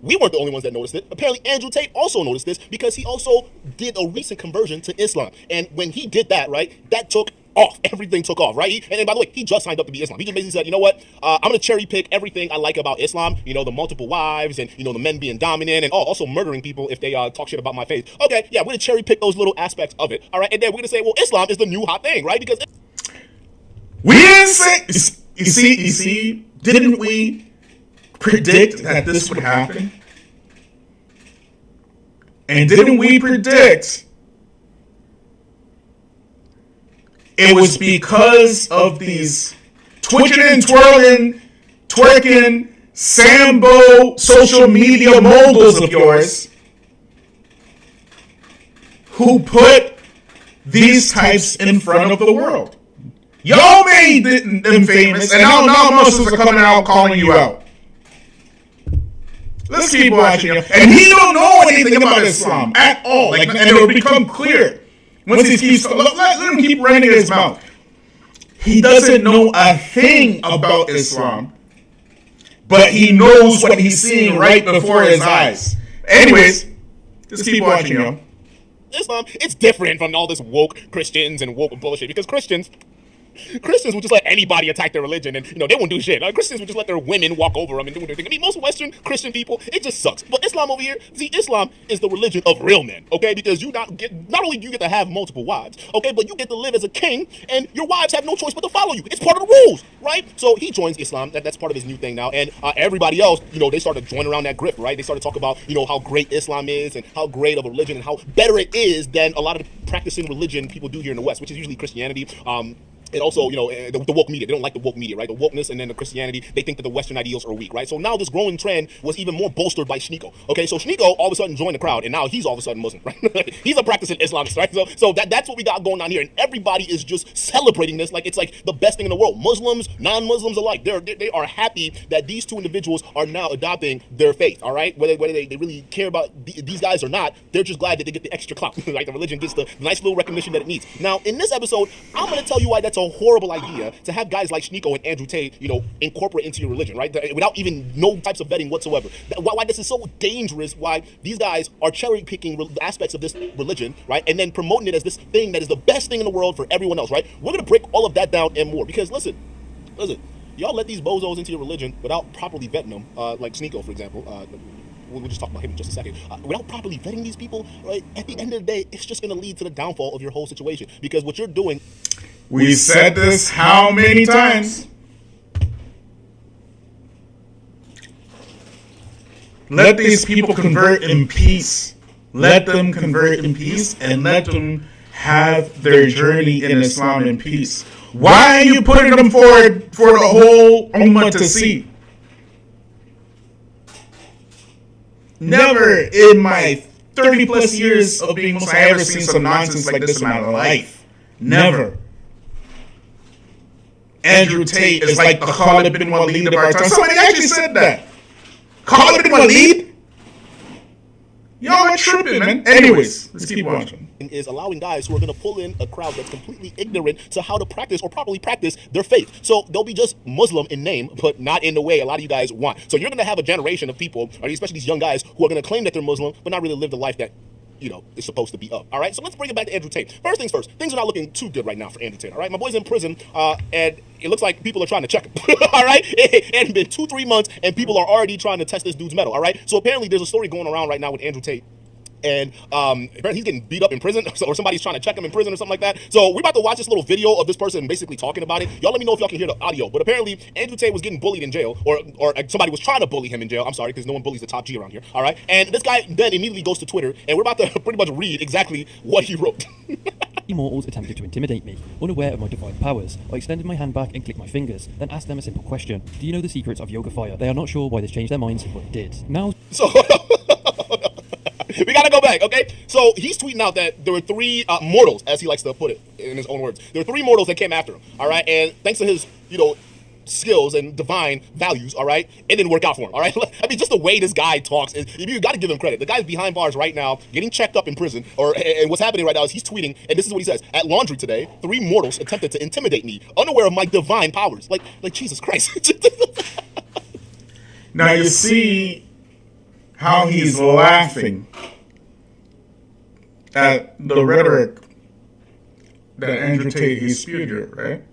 Speaker 5: we weren't the only ones that noticed it. Apparently, Andrew Tate also noticed this because he also did a recent conversion to Islam. And when he did that, right, that took off. Everything took off, right? And by the way, he just signed up to be Islam. He just basically said, you know what? I'm going to cherry pick everything I like about Islam. The multiple wives and, the men being dominant and also murdering people if they talk shit about my faith. Okay, yeah, we're going to cherry pick those little aspects of it. All right, and then we're going to say, well, Islam is the new hot thing, right? Because
Speaker 4: we didn't say, you see, didn't we predict that this would happen? And didn't we predict it was because of these twitching and twirling, twerking, Sambo social media moguls of yours who put these types in front of the world? Y'all made them famous, and now Muslims are coming out calling you out. Let's keep watching him. And he don't know anything about Islam at all. And it'll become clear once he keeps. Let him keep running his mouth. He doesn't know a thing about Islam, but he knows what he's seeing right before his eyes. Anyways, just keep watching, yo.
Speaker 5: Islam, it's different from all this woke Christians and woke bullshit because Christians would just let anybody attack their religion and, they won't do shit. Christians would just let their women walk over them and do their thing. I mean, most Western Christian people, it just sucks. But Islam over here, see, Islam is the religion of real men, okay? Because not only do you get to have multiple wives, okay, but you get to live as a king and your wives have no choice but to follow you. It's part of the rules, right? So he joins Islam. That's part of his new thing now. And everybody else, they started to join around that grift, right? They started to talk about, how great Islam is and how great of a religion and how better it is than a lot of the practicing religion people do here in the West, which is usually Christianity, And also, the woke media. They don't like the woke media, right? The wokeness and then the Christianity, they think that the Western ideals are weak, right? So now this growing trend was even more bolstered by Sneeko. Okay, so Sneeko all of a sudden joined the crowd, and now he's all of a sudden Muslim, right? He's a practicing Islamist, right? So that's what we got going on here, and everybody is just celebrating this like it's like the best thing in the world. Muslims, non-Muslims alike, they are happy that these two individuals are now adopting their faith, all right? Whether they really care about these guys or not, they're just glad that they get the extra clout, right? The religion gets the nice little recognition that it needs. Now, in this episode, I'm going to tell you why that's a horrible idea to have guys like Sneeko and Andrew Tate, incorporate into your religion, right? Without even no types of vetting whatsoever. Why this is so dangerous, why these guys are cherry picking aspects of this religion, right? And then promoting it as this thing that is the best thing in the world for everyone else, right? We're going to break all of that down and more because listen, y'all let these bozos into your religion without properly vetting them, like Sneeko, for example. We'll just talk about him in just a second. Without properly vetting these people, right, at the end of the day, it's just going to lead to the downfall of your whole situation because what you're doing.
Speaker 4: We said this how many times? Let these people convert in peace. Let them convert in peace and let them have their journey in Islam in peace. Why are you putting them forward for the whole ummah to see? Never in my 30 plus years of being Muslim, I ever seen some nonsense like this in my life. Never. Andrew Tate is like the Khalid bin Walid of our time. Somebody actually said that. Khalid bin Walid? Y'all are tripping, man. Anyways, let's keep watching.
Speaker 5: Is allowing guys who are going to pull in a crowd that's completely ignorant to how to practice or properly practice their faith. So they'll be just Muslim in name, but not in the way a lot of you guys want. So you're going to have a generation of people, or especially these young guys, who are going to claim that they're Muslim, but not really live the life that is supposed to be up. All right, so let's bring it back to Andrew Tate. First things first, things are not looking too good right now for Andrew Tate. All right, my boy's in prison, and it looks like people are trying to check him. All right, it's been 2-3 months, and people are already trying to test this dude's mettle. All right, so apparently there's a story going around right now with Andrew Tate. And apparently he's getting beat up in prison, or somebody's trying to check him in prison or something like that. So we're about to watch this little video of this person basically talking about it. Y'all let me know if y'all can hear the audio. But apparently Andrew Tate was getting bullied in jail, or somebody was trying to bully him in jail. I'm sorry, because no one bullies the top G around here. All right, and this guy then immediately goes to Twitter, and we're about to pretty much read exactly what he wrote.
Speaker 9: Immortals attempted to intimidate me. Unaware of my divine powers, I extended my hand back and clicked my fingers, then asked them a simple question. Do you know the secrets of yoga fire? They are not sure why this changed their minds, but it did. Now...
Speaker 5: So... we gotta go back, okay? So he's tweeting out that there were 3 mortals, as he likes to put it in his own words. There were 3 mortals that came after him, all right? And thanks to his, skills and divine values, all right, it didn't work out for him, all right? I mean, just the way this guy talks, you got to give him credit. The guy's behind bars right now, getting checked up in prison, and what's happening right now is he's tweeting, and this is what he says: at laundry today, 3 mortals attempted to intimidate me, unaware of my divine powers. Like Jesus Christ.
Speaker 4: Now you see how he's laughing at the rhetoric that Andrew Tate he spewed here, right?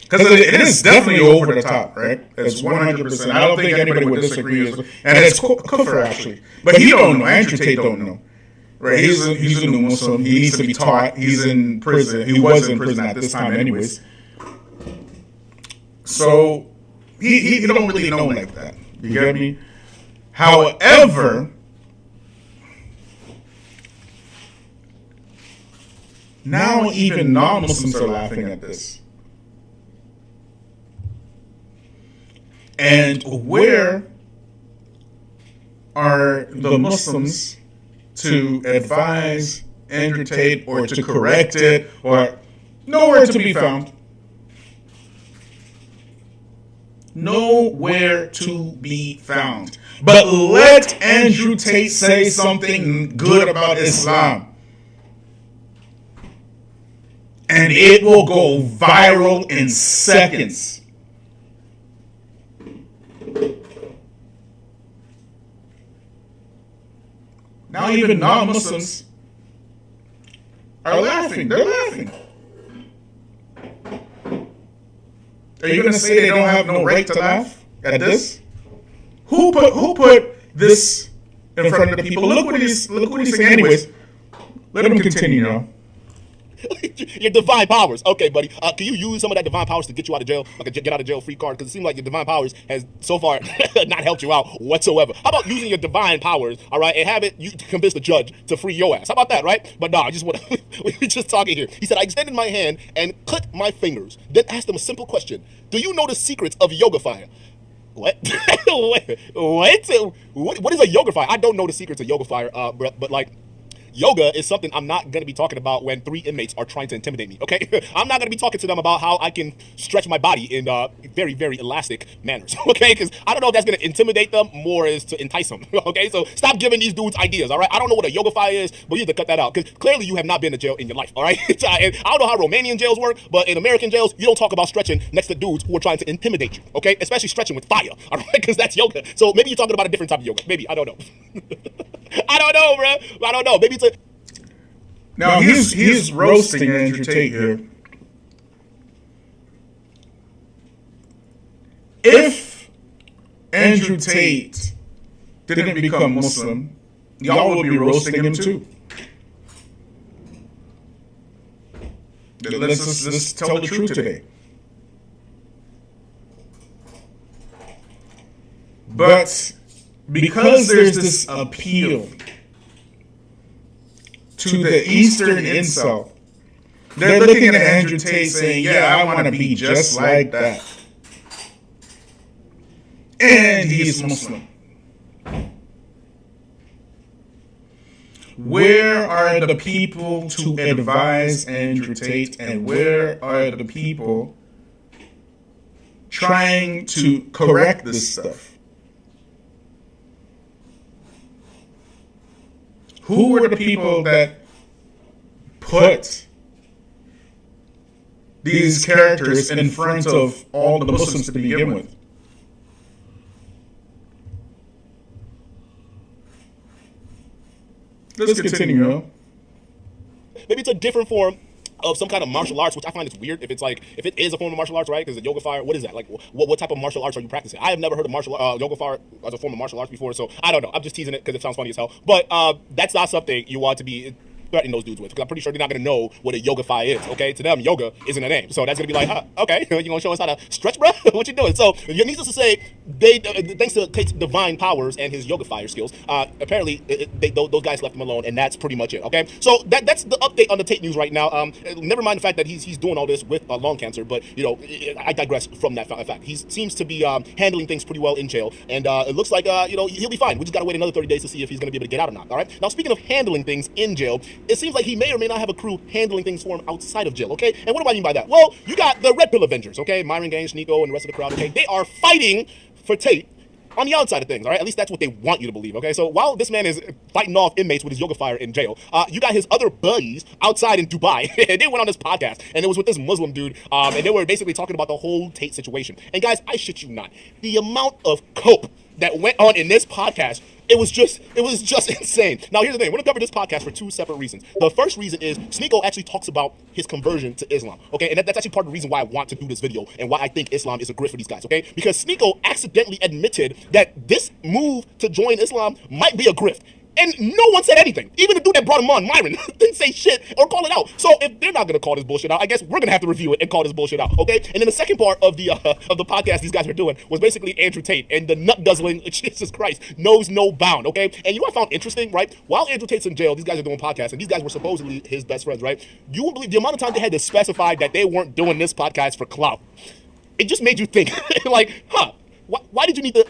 Speaker 4: Because it is definitely over the top, right? It's 100%. I don't think anybody would disagree. And it's Kufr, actually. But he don't know. Andrew Tate don't know. Right? He's a new Muslim. He needs to be taught. He's in prison. He was in prison at this time anyways. So he don't really know like that. You get me? However, now even non-Muslims are laughing at this. And where are the Muslims to advise Andrew Tate or to correct it, or nowhere to be found? Nowhere to be found. But let Andrew Tate say something good about Islam, and it will go viral in seconds. Now even non-Muslims are laughing. They're laughing. Are you going to say they don't have no right to laugh at this? Who put this in front of the people? Look what he's saying. Anyways, let him continue now.
Speaker 5: Your divine powers. Okay, buddy. Can you use some of that divine powers to get you out of jail, like a get out of jail free card? Because it seems like your divine powers has so far not helped you out whatsoever. How about using your divine powers, all right, and have it you convince the judge to free your ass? How about that, right? But no, I just want we're just talking here. He said, I extended my hand and clicked my fingers, then asked him a simple question. Do you know the secrets of yoga fire? What? What is a yoga fire? I don't know the secrets of yoga fire, but like, yoga is something I'm not going to be talking about when 3 inmates are trying to intimidate me, okay? I'm not going to be talking to them about how I can stretch my body in very, very elastic manners, okay? Because I don't know if that's going to intimidate them more is to entice them, okay? So stop giving these dudes ideas, all right? I don't know what a yoga fire is, but you need to cut that out because clearly you have not been to jail in your life, all right? And I don't know how Romanian jails work, but in American jails, you don't talk about stretching next to dudes who are trying to intimidate you, okay? Especially stretching with fire, all right? Because that's yoga. So maybe you're talking about a different type of yoga. Maybe. I don't know. I don't know, bro. I don't know. Maybe it's a...
Speaker 4: Now, he's roasting Andrew Tate here. If Andrew Tate didn't become Muslim, y'all would be roasting him too. Let's tell the truth today. But because there's this appeal to the Eastern insult, they're looking at Andrew Tate saying, yeah, I want to be just like that. And he's Muslim. Where are the people to advise Andrew Tate, and where are the people trying to correct this stuff? Who were the people that put these characters in front of all the Muslims to begin with? Let's continue.
Speaker 5: Maybe it's a different form of some kind of martial arts, which I find it's weird if it is a form of martial arts, right? Because the yoga fire, what is that? Like, what type of martial arts are you practicing? I have never heard of yoga fire as a form of martial arts before, so I don't know. I'm just teasing it because it sounds funny as hell. But that's not something you want to be threatening those dudes with, because I'm pretty sure they're not going to know what a yoga fire is, okay? To them, yoga isn't a name. So that's going to be like, okay, you going to show us how to stretch, bro? What you doing? So needless to say, thanks to Tate's divine powers and his yoga fire skills, apparently those guys left him alone, and that's pretty much it, okay? So that's the update on the Tate news right now. Never mind the fact that he's doing all this with lung cancer, but, you know, I digress from that fact. He seems to be handling things pretty well in jail, and it looks like, you know, he'll be fine. We just got to wait another 30 days to see if he's going to be able to get out or not, all right? Now, speaking of handling things in jail, it seems like he may or may not have a crew handling things for him outside of jail, okay? And what do I mean by that? Well, you got the RedPill avengers, okay? Myron Gaines, Nico, and the rest of the crowd, okay? They are fighting for Tate on the outside of things, all right? At least that's what they want you to believe, okay? So while this man is fighting off inmates with his yoga fire in jail, you got his other buddies outside in Dubai. They went on this podcast, and it was with this Muslim dude, and they were basically talking about the whole Tate situation. And guys, I shit you not, the amount of cope that went on in this podcast, it was just insane. Now, here's the thing. We're going to cover this podcast for 2 separate reasons. The first reason is Sneeko actually talks about his conversion to Islam, okay? And that's actually part of the reason why I want to do this video and why I think Islam is a grift for these guys, okay? Because Sneeko accidentally admitted that this move to join Islam might be a grift. And no one said anything. Even the dude that brought him on, Myron, didn't say shit or call it out. So if they're not going to call this bullshit out, I guess we're going to have to review it and call this bullshit out, okay? And then the second part of the podcast these guys are doing was basically Andrew Tate, and the nut guzzling, Jesus Christ, knows no bound, okay? And you know what I found interesting, right? While Andrew Tate's in jail, these guys are doing podcasts, and these guys were supposedly his best friends, right? You won't believe the amount of time they had to specify that they weren't doing this podcast for clout. It just made you think, like, huh? Why did you need to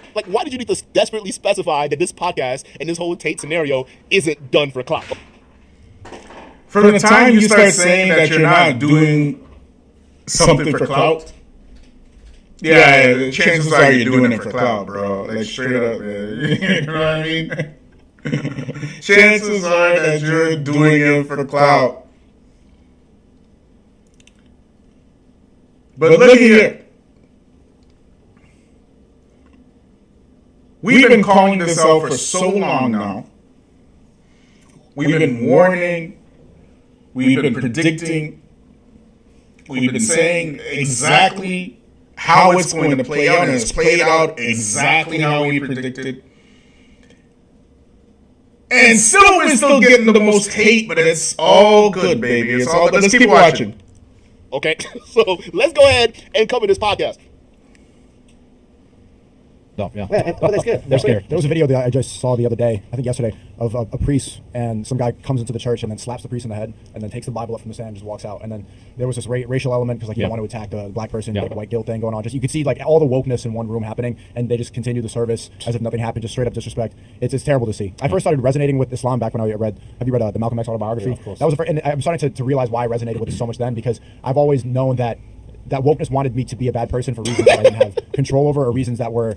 Speaker 5: desperately specify that this podcast and this whole Tate scenario isn't done for clout?
Speaker 4: From the time you start saying that you're not doing something for clout, yeah, chances are you're doing it for clout, bro. Like, straight up, man. You know what I mean? Chances are that you're doing it for clout. But look here. We've been calling this out for so long now. We've been warning. We've been predicting. We've been saying exactly how it's going to play out, and it's played out exactly how we predicted. And still, we're still getting the most hate, but it's all good, baby. It's all good. Let's keep watching.
Speaker 5: Okay, so let's go ahead and cover this podcast.
Speaker 10: No, yeah. But they're scared. They're scared. There was a video that I just saw the other day, I think yesterday, of a priest, and some guy comes into the church and then slaps the priest in the head, and then takes the Bible up from the sand and just walks out. And then there was this racial element, because like you don't want to attack the black person, like white guilt thing going on. Just you could see like all the wokeness in one room happening, and they just continue the service as if nothing happened, just straight up disrespect. It's terrible to see. I first started resonating with Islam back when I read. Have you read the Malcolm X autobiography?
Speaker 9: Yeah, of course.
Speaker 10: That was and I'm starting to realize why I resonated with it so much then, because I've always known that wokeness wanted me to be a bad person for reasons that I didn't have control over, or reasons that were,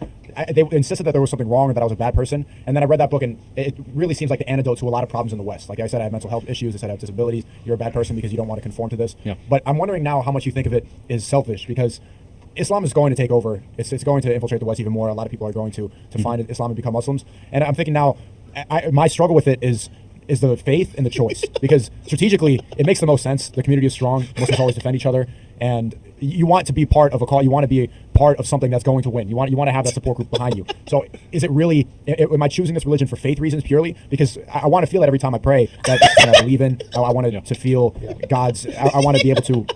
Speaker 10: they insisted that there was something wrong or that I was a bad person. And then I read that book, and it really seems like the antidote to a lot of problems in the West. Like I said, I have mental health issues. I said I have disabilities. You're a bad person because you don't want to conform to this.
Speaker 9: Yeah.
Speaker 10: But I'm wondering now how much you think of it is selfish, because Islam is going to take over. It's going to infiltrate the West even more. A lot of people are going to find Islam and become Muslims. And I'm thinking now, my struggle with it is the faith and the choice, because strategically it makes the most sense. The community is strong. Muslims always defend each other, and you want to be part of a call. You want to be part of something that's going to win. You want to have that support group behind you. So is it really? Am I choosing this religion for faith reasons purely? Because I want to feel that every time I pray that I believe in. I want to feel God's. I want to be able to.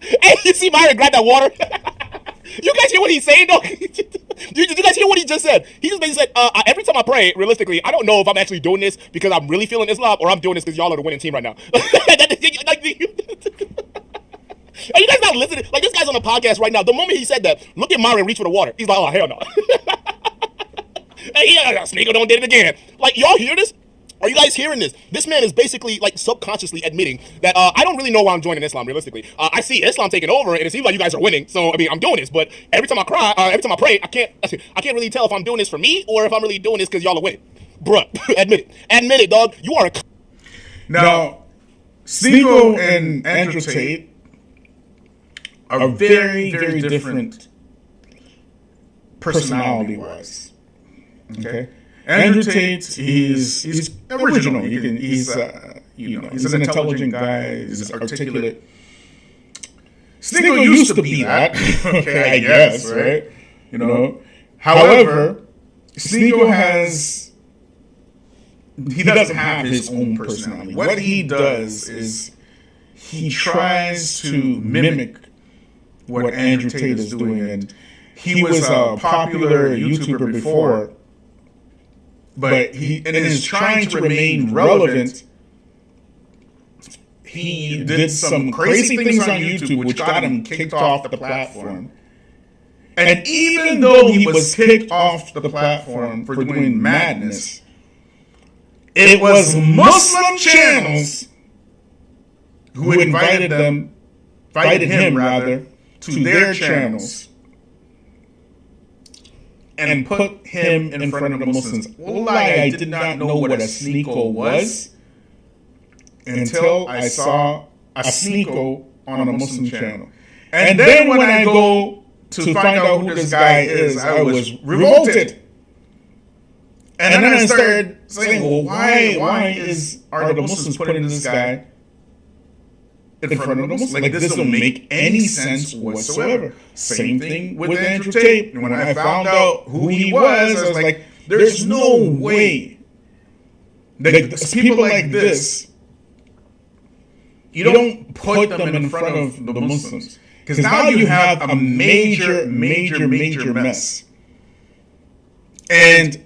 Speaker 5: Hey, you see Myron grab that water? You guys hear what he's saying, though? You guys hear what he just said? He just basically said, every time I pray, realistically, I don't know if I'm actually doing this because I'm really feeling Islam, or I'm doing this because y'all are the winning team right now. Are you guys not listening? Like, this guy's on a podcast right now. The moment he said that, look at Myron reach for the water. He's like, oh, hell no. Hey, yeah, Sneaker don't did it again. Like, y'all hear this? Are you guys hearing this? This man is basically, like, subconsciously admitting that I don't really know why I'm joining Islam, realistically. I see Islam taking over, and it seems like you guys are winning. So, I mean, I'm doing this. But every time I pray, I can't really tell if I'm doing this for me or if I'm really doing this because y'all are winning. Bruh, admit it. Admit it, dog. You are a...
Speaker 4: Now, Sneeko and Andrew Tate are very, very different personality-wise. Okay? Andrew Tate, he's original. He's an intelligent guy. He's articulate. Sneeko used to be that. Okay, I guess, right? You know. However, Sneeko he doesn't have his own personality. What he does is he tries to mimic what Andrew Tate is doing, and he was a popular YouTuber before. But in his trying to remain relevant, he did some crazy things on YouTube which got him kicked off the platform. And even though he was kicked off the platform for doing madness, it was Muslim channels who invited him to their channels and put him in front of the Muslims. Wallahi, I did not know what a Sneeko was until I saw a Sneeko on a Muslim channel. And then when I go to find out who this guy is, I was revolted. And then I started saying, well, why are the Muslims putting this guy in front of the Muslims? Like, this don't make any sense whatsoever. Same thing with Andrew Tate. And when I found out who he was, I was like, there's no way that people like this, you don't put them in front of the Muslims. Because now you have a major mess. And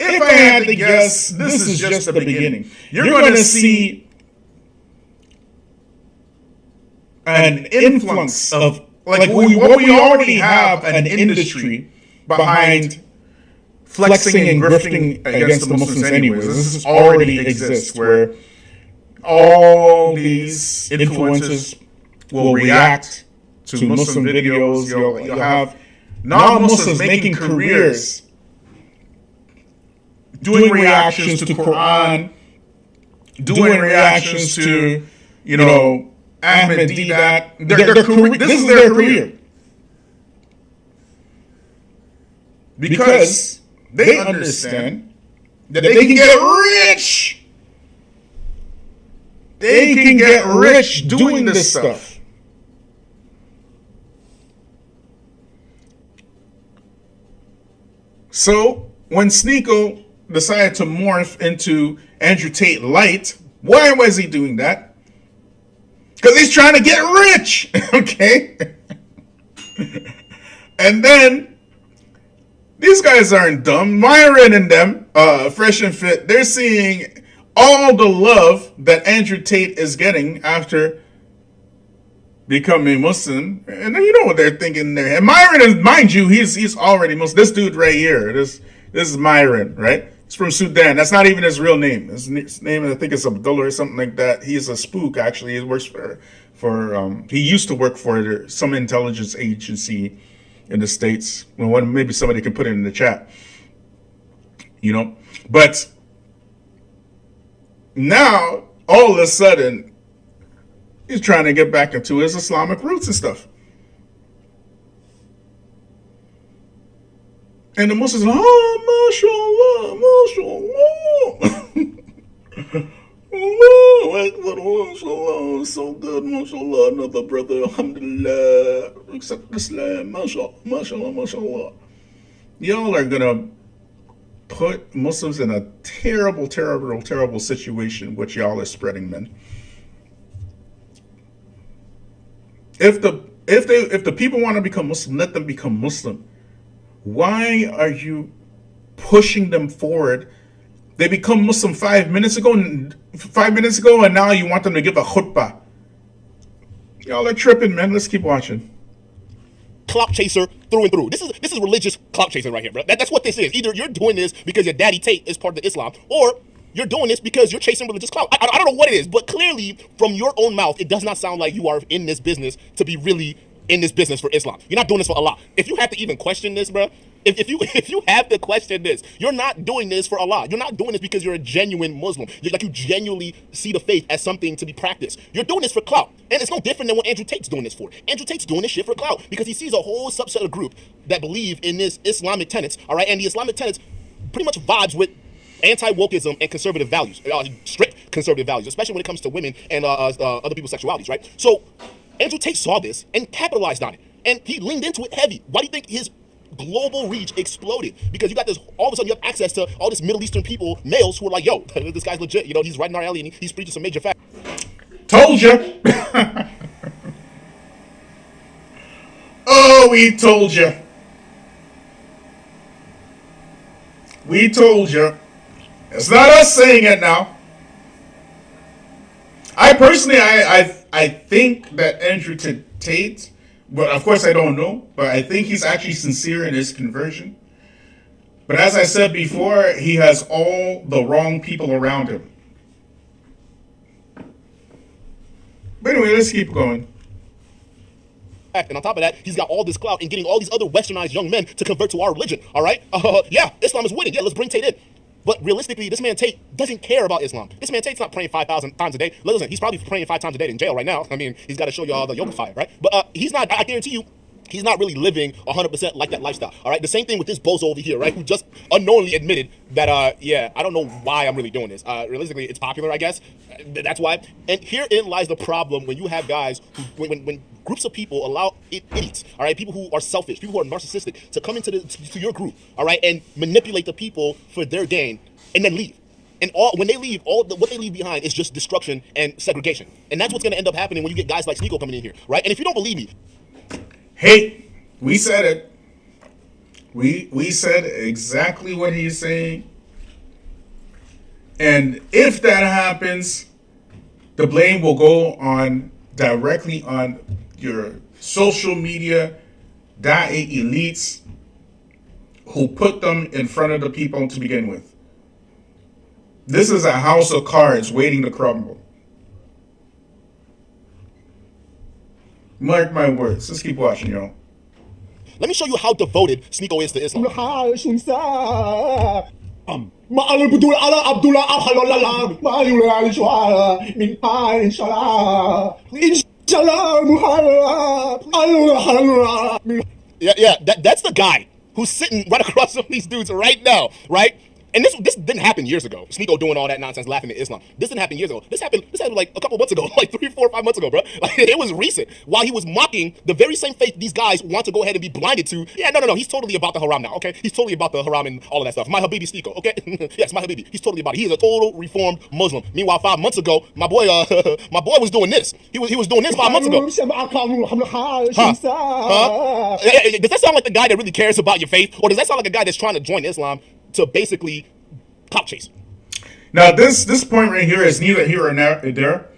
Speaker 4: if I had to guess, this is just the beginning. You're going to see an influx of, like we already have an industry behind flexing and grifting against the Muslims anyways. This already exists, where all these influencers will react to Muslim videos. You'll have non-Muslims making careers doing reactions to Quran, doing reactions to, Ahmed Didat. This is their career. Because they understand that they can get rich. They can get rich doing this stuff. So when Sneeko decided to morph into Andrew Tate Light. Why was he doing that? Because he's trying to get rich, okay? And then, these guys aren't dumb. Myron and them, Fresh and Fit, they're seeing all the love that Andrew Tate is getting after becoming Muslim. And then you know what they're thinking there. And Myron is, mind you, he's already Muslim. This dude right here, this is Myron, right? He's from Sudan. That's not even his real name. His name, I think, is Abdullah or something like that. He's a spook, actually. He works for he used to work for some intelligence agency in the States. Well, maybe somebody can put it in the chat. You know? But now, all of a sudden, he's trying to get back into his Islamic roots and stuff. And the Muslims are like, oh, mashallah, Allahu Akbar, mashallah, so good, mashallah, another brother, alhamdulillah, accept Islam, mashallah, mashallah. Y'all are gonna put Muslims in a terrible, terrible, terrible situation which y'all are spreading, man. If the people want to become Muslim, let them become Muslim. Why are you pushing them forward? They become Muslim 5 minutes ago, and now you want them to give a khutbah. Y'all are tripping, man. Let's keep watching.
Speaker 5: Clout chaser through and through. This is religious clout chasing right here, bro. That's what this is. Either you're doing this because your daddy Tate is part of Islam, or you're doing this because you're chasing religious clout. I don't know what it is, but clearly from your own mouth, it does not sound like you are in this business to be really in this business for Islam. You're not doing this for Allah. If you have to even question this, bro, if you have to question this, you're not doing this for Allah. You're not doing this because you're a genuine Muslim. You genuinely see the faith as something to be practiced. You're doing this for clout. And it's no different than what Andrew Tate's doing this for. Andrew Tate's doing this shit for clout because he sees a whole subset of group that believe in this Islamic tenets, all right? And the Islamic tenets pretty much vibes with anti-wokeism and conservative values, strict conservative values, especially when it comes to women and other people's sexualities, right? So Andrew Tate saw this and capitalized on it, and he leaned into it heavy. Why do you think his global reach exploded? Because you got this, all of a sudden you have access to all this Middle Eastern people, males who are like, yo, this guy's legit, you know, he's right in our alley and he's preaching some major facts.
Speaker 4: Told you. Oh, we told you. We told you. It's not us saying it now. I personally, I think that Andrew Tate, but of course I don't know, but I think he's actually sincere in his conversion. But as I said before, he has all the wrong people around him. But anyway, let's keep going.
Speaker 5: And on top of that, he's got all this clout and getting all these other westernized young men to convert to our religion, all right? Yeah, Islam is winning. Yeah, let's bring Tate in. But realistically, this man Tate doesn't care about Islam. This man Tate's not praying 5,000 times a day. Listen, he's probably praying 5 times a day in jail right now. I mean, he's got to show you all the yoga fire, right? But he's not, I guarantee you, he's not really living 100% like that lifestyle, all right? The same thing with this bozo over here, right, who just unknowingly admitted that, yeah, I don't know why I'm really doing this. Realistically, it's popular, I guess. That's why. And herein lies the problem when you have guys who, when groups of people allow idiots, all right, people who are selfish, people who are narcissistic, to come into to your group, all right, and manipulate the people for their gain, and then leave. And when they leave, what they leave behind is just destruction and segregation. And that's what's going to end up happening when you get guys like Sneeko coming in here, right? And if you don't believe me,
Speaker 4: hey, we said it. We said exactly what he's saying. And if that happens, the blame will go on directly on your social media Da'at elites who put them in front of the people to begin with. This is a house of cards waiting to crumble. Mark my words. Let's keep watching, y'all.
Speaker 5: Let me show you how devoted Sneeko is to Islam. Yeah, that's the guy who's sitting right across from these dudes right now, right? And this didn't happen years ago. Sneeko doing all that nonsense, laughing at Islam. This didn't happen years ago. This happened like a couple months ago, like 3, 4, 5 months ago, bro. Like it was recent. While he was mocking the very same faith these guys want to go ahead and be blinded to. Yeah, no. He's totally about the haram now. Okay, he's totally about the haram and all of that stuff. My Habibi Sneeko. Okay, yes, my Habibi. He's totally about it. He is a total reformed Muslim. Meanwhile, 5 months ago, my boy was doing this. He was doing this 5 months ago. Huh? Does that sound like the guy that really cares about your faith, or does that sound like a guy that's trying to join Islam to basically clout chase?
Speaker 4: Now, this point right here is neither here nor there,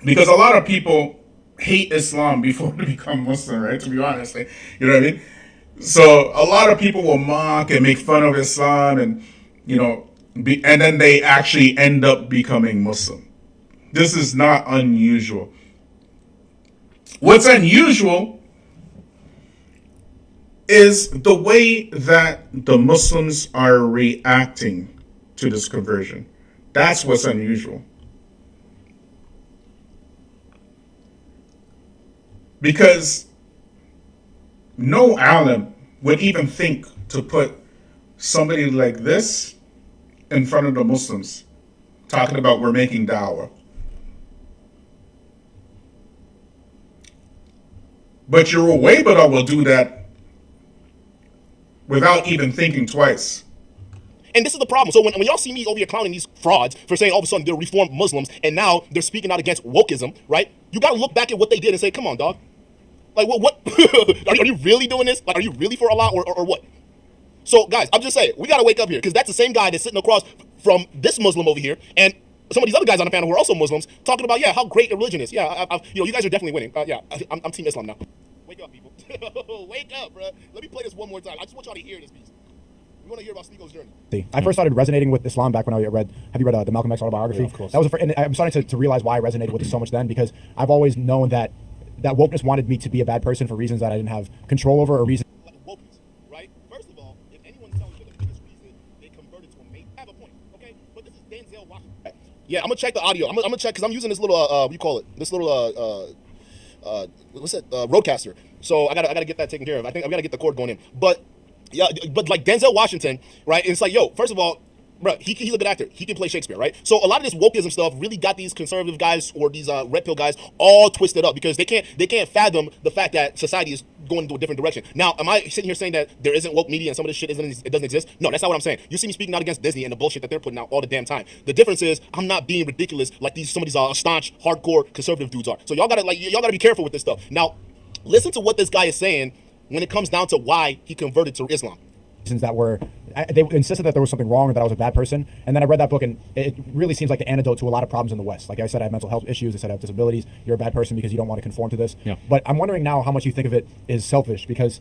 Speaker 4: because a lot of people hate Islam before they become Muslim, right? To be honest, you know what I mean? So a lot of people will mock and make fun of Islam, and and then they actually end up becoming Muslim. This is not unusual. What's unusual is the way that the Muslims are reacting to this conversion. That's what's unusual. Because no alim would even think to put somebody like this in front of the Muslims, talking about we're making dawah. But your Uwaybada will do that without even thinking twice.
Speaker 5: And this is the problem. So when y'all see me over here clowning these frauds for saying all of a sudden they're reformed Muslims and now they're speaking out against wokeism, right? You got to look back at what they did and say, come on, dog. Like, what? are you really doing this? Like, are you really for Allah or what? So, guys, I'm just saying, we got to wake up here, because that's the same guy that's sitting across from this Muslim over here and some of these other guys on the panel who are also Muslims talking about, how great a religion is. Yeah, you guys are definitely winning. I'm Team Islam now. Wake up, people. Wake up, bro. Let me play this one more time. I just want y'all to hear this piece. We want to hear about Sneeko's journey.
Speaker 10: I first started resonating with Islam back when I read. Have you read the Malcolm X autobiography?
Speaker 9: Yeah, of course.
Speaker 10: That was and I'm starting to realize why I resonated with it so much then, because I've always known that wokeness wanted me to be a bad person for reasons that I didn't have control over, or reasons.
Speaker 5: Wokeness, right? First of all, if anyone's telling you the biggest reason they converted to a mate, I have a point, okay? But this is Denzel Washington. Yeah, I'm gonna check the audio. I'm gonna check, because I'm using this little what do you call it? This little what's that? Roadcaster. So I gotta get that taken care of. I think I've gotta get the cord going in. But yeah, but like Denzel Washington, right? It's like, first of all, bro, he's a good actor. He can play Shakespeare, right? So a lot of this wokeism stuff really got these conservative guys or these red pill guys all twisted up, because they can't fathom the fact that society is going into a different direction. Now, am I sitting here saying that there isn't woke media and some of this shit doesn't exist? No, that's not what I'm saying. You see me speaking out against Disney and the bullshit that they're putting out all the damn time. The difference is I'm not being ridiculous like some of these staunch, hardcore conservative dudes are. So y'all gotta be careful with this stuff. Now, listen to what this guy is saying when it comes down to why he converted to Islam.
Speaker 10: That they insisted that there was something wrong or that I was a bad person. And then I read that book, and it really seems like the antidote to a lot of problems in the West. Like I said, I have mental health issues. I said I have disabilities. You're a bad person because you don't want to conform to this.
Speaker 9: Yeah.
Speaker 10: But I'm wondering now how much you think of it is selfish, because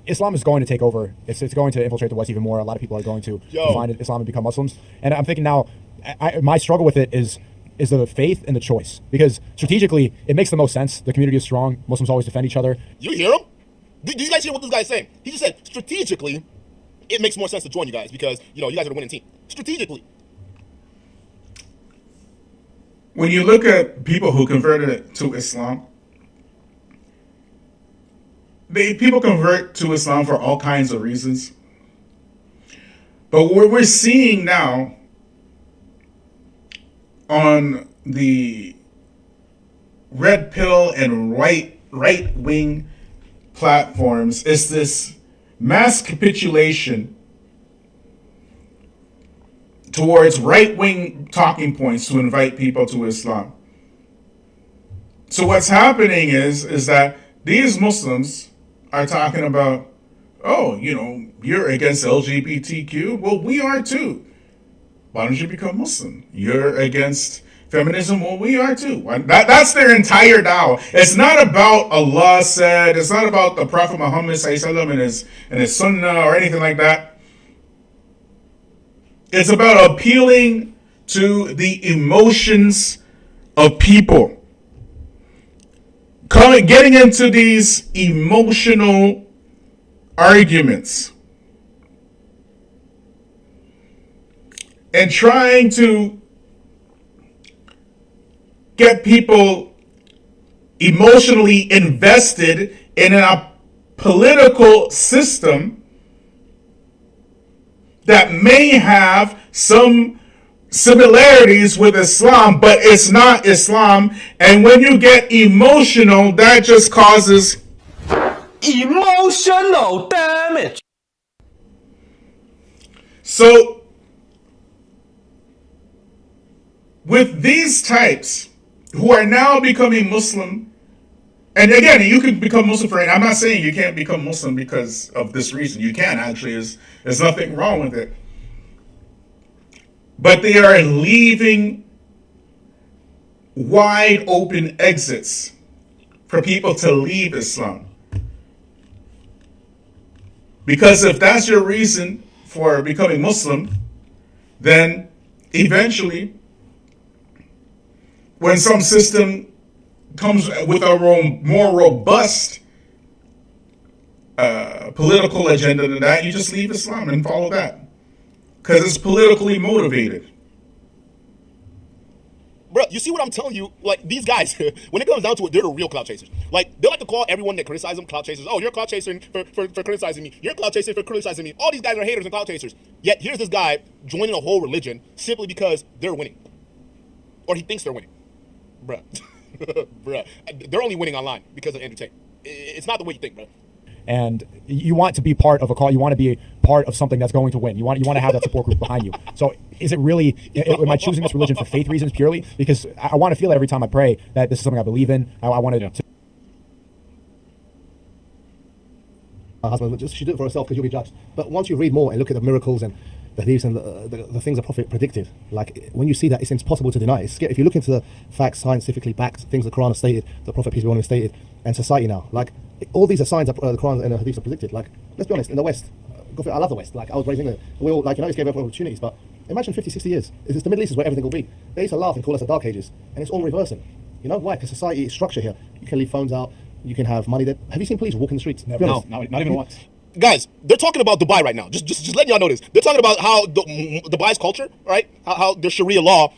Speaker 10: Islam is going to take over. It's going to infiltrate the West even more. A lot of people are going to find Islam and become Muslims. And I'm thinking now, my struggle with it is the faith and the choice. Because strategically, it makes the most sense. The community is strong. Muslims always defend each other.
Speaker 5: You hear him? Do you guys hear what this guy's saying? He just said, strategically, it makes more sense to join you guys because, you guys are the winning team. Strategically.
Speaker 4: When you look at people who converted to Islam, people convert to Islam for all kinds of reasons. But what we're seeing now on the RedPill and right-wing platforms is this mass capitulation towards right-wing talking points to invite people to Islam. So what's happening is that these Muslims are talking about, you're against LGBTQ. Well, we are too. Why don't you become Muslim? You're against feminism. Well, we are too. That's their entire dawah. It's not about Allah said. It's not about the Prophet Muhammad sallallahu and his sunnah or anything like that. It's about appealing to the emotions of people. Getting into these emotional arguments and trying to get people emotionally invested in a political system that may have some similarities with Islam, but it's not Islam. And when you get emotional, that just causes
Speaker 6: emotional damage.
Speaker 4: So, with these types who are now becoming Muslim, and again, you can become Muslim for it. I'm not saying you can't become Muslim because of this reason. You can, actually. There's nothing wrong with it. But they are leaving wide open exits for people to leave Islam. Because if that's your reason for becoming Muslim, then eventually, when some system comes with a more robust political agenda than that, you just leave Islam and follow that. Because it's politically motivated.
Speaker 5: Bro, you see what I'm telling you? Like, these guys, when it comes down to it, they're the real clout chasers. Like, they like to call everyone that criticizes them clout chasers. Oh, you're a clout chaser for criticizing me. You're a clout chaser for criticizing me. All these guys are haters and clout chasers. Yet, here's this guy joining a whole religion simply because they're winning. Or he thinks they're winning. Bruh. Bruh. They're only winning online because of Andrew Tate. It's not the way you think, bro.
Speaker 10: And you want to be part of a call. You want to be part of something that's going to win. You want to have that support group behind you. So is it really, am I choosing this religion for faith reasons purely? Because I want to feel it every time I pray that this is something I believe in. I want to.
Speaker 11: My husband, she did it for herself because you'll be judged. But once you read more and look at the miracles and the hadiths and the things the Prophet predicted, like when you see that, it's impossible to deny. It's scary. If you look into the facts, scientifically backed, things the Quran has stated, the Prophet, peace be upon him, stated, and society now, like all these are signs that the Quran and the hadiths are predicted. Like, let's be honest, in the West, I love the West. Like, I was raised in England. We all, like, just gave up opportunities. But imagine 50, 60 years. It's the Middle East is where everything will be. They used to laugh and call us the Dark Ages, and it's all reversing. You know why? Because society is structure here. You can leave phones out. You can have money there. Have you seen police walking the streets?
Speaker 10: Never. No, not even once.
Speaker 5: Guys, they're talking about Dubai right now. Just letting y'all know this. They're talking about how Dubai's culture, right? How their Sharia law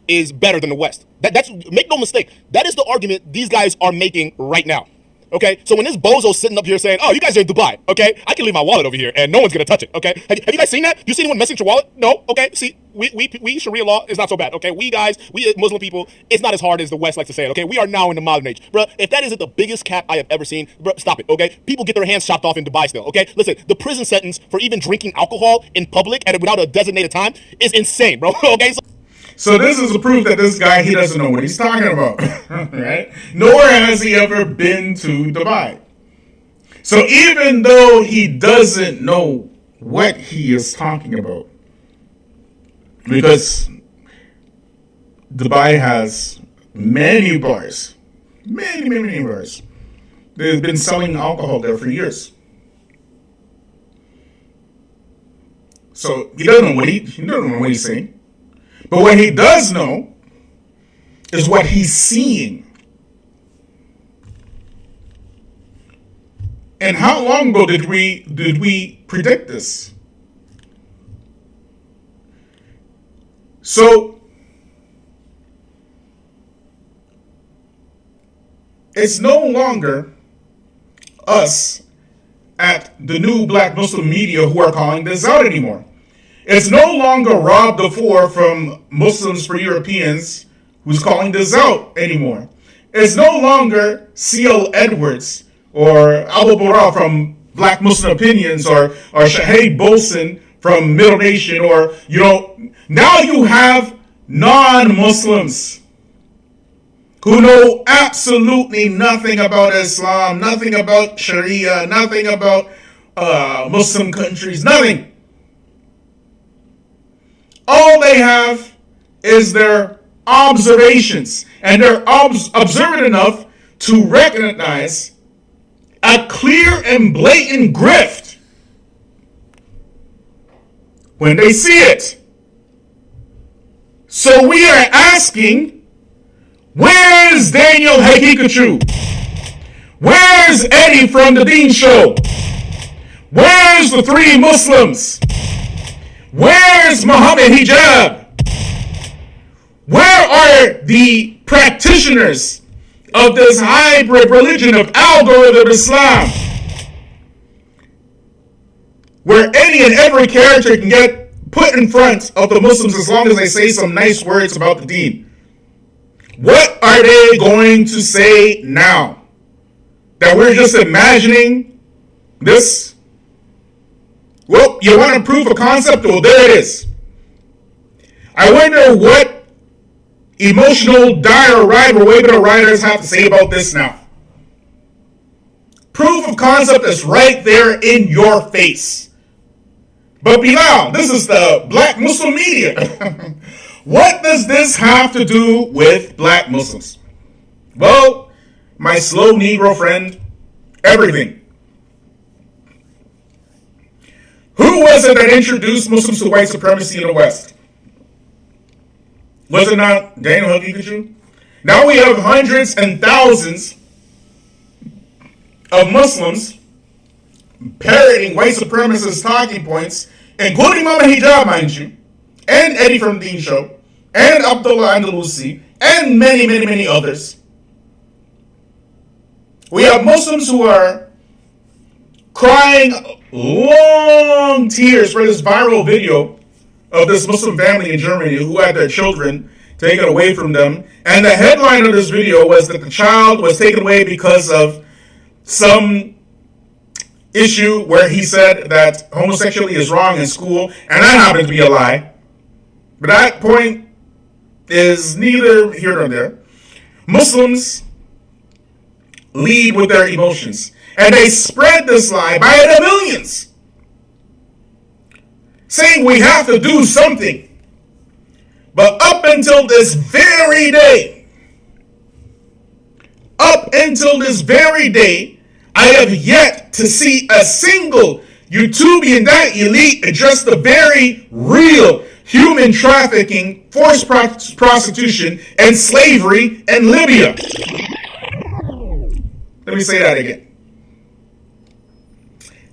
Speaker 5: is better than the West. That's make no mistake. That is the argument these guys are making right now. Okay, so when this bozo's sitting up here saying, "Oh, you guys are in Dubai," okay, I can leave my wallet over here and no one's gonna touch it. Okay, have you guys seen that? You seen anyone messing with your wallet? No. Okay, see, we Sharia law is not so bad. Okay, we Muslim people, it's not as hard as the West likes to say it. Okay, we are now in the modern age, bro. If that isn't the biggest cap I have ever seen, bro, stop it. Okay, people get their hands chopped off in Dubai still. Okay, listen, the prison sentence for even drinking alcohol in public and without a designated time is insane, bro. Okay.
Speaker 4: So this is a proof that this guy, he doesn't know what he's talking about, right? Nor has he ever been to Dubai. So even though he doesn't know what he is talking about, because Dubai has many bars, many bars. They've been selling alcohol there for years. So he doesn't know what he's saying. But what he does know is what he's seeing. And how long ago did we predict this? So it's no longer us at the new black Muslim media who are calling this out anymore. It's no longer Rob DeFore from Muslims for Europeans who's calling this out anymore. It's no longer C.L. Edwards or Abu Bura from Black Muslim Opinions or Shahid Bolson from Middle Nation or, now you have non-Muslims who know absolutely nothing about Islam, nothing about Sharia, nothing about Muslim countries, nothing. All they have is their observations, and they're observant enough to recognize a clear and blatant grift when they see it. So we are asking, where's Daniel Hekikachu? Where's Eddie from the Dean Show? Where's the three Muslims? Where's Muhammad Hijab? Where are the practitioners of this hybrid religion of algorithm Islam? Where any and every character can get put in front of the Muslims as long as they say some nice words about the deen. What are they going to say now? That we're just imagining this? Well, you want to prove a concept? Well, there it is. I wonder what emotional diatribe or Weibo writers have to say about this now. Proof of concept is right there in your face. But Bilal, this is the black Muslim media. What does this have to do with black Muslims? Well, my slow Negro friend, everything. Who was it that introduced Muslims to white supremacy in the West? Was it not Daniel Huggy? Now we have hundreds and thousands of Muslims parroting white supremacist talking points, including Mama Hijab, mind you, and Eddie from the Dean Show, and Abdullah Andalusi, and many, many, many others. We have Muslims who are crying long tears for this viral video of this Muslim family in Germany who had their children taken away from them. And the headline of this video was that the child was taken away because of some issue where he said that homosexuality is wrong in school, and that happened to be a lie. But that point is neither here nor there. Muslims lead with their emotions, and they spread this lie by the millions, saying we have to do something. But up until this very day, I have yet to see a single YouTubian that elite address the very real human trafficking, forced prostitution, and slavery in Libya. Let me say that again.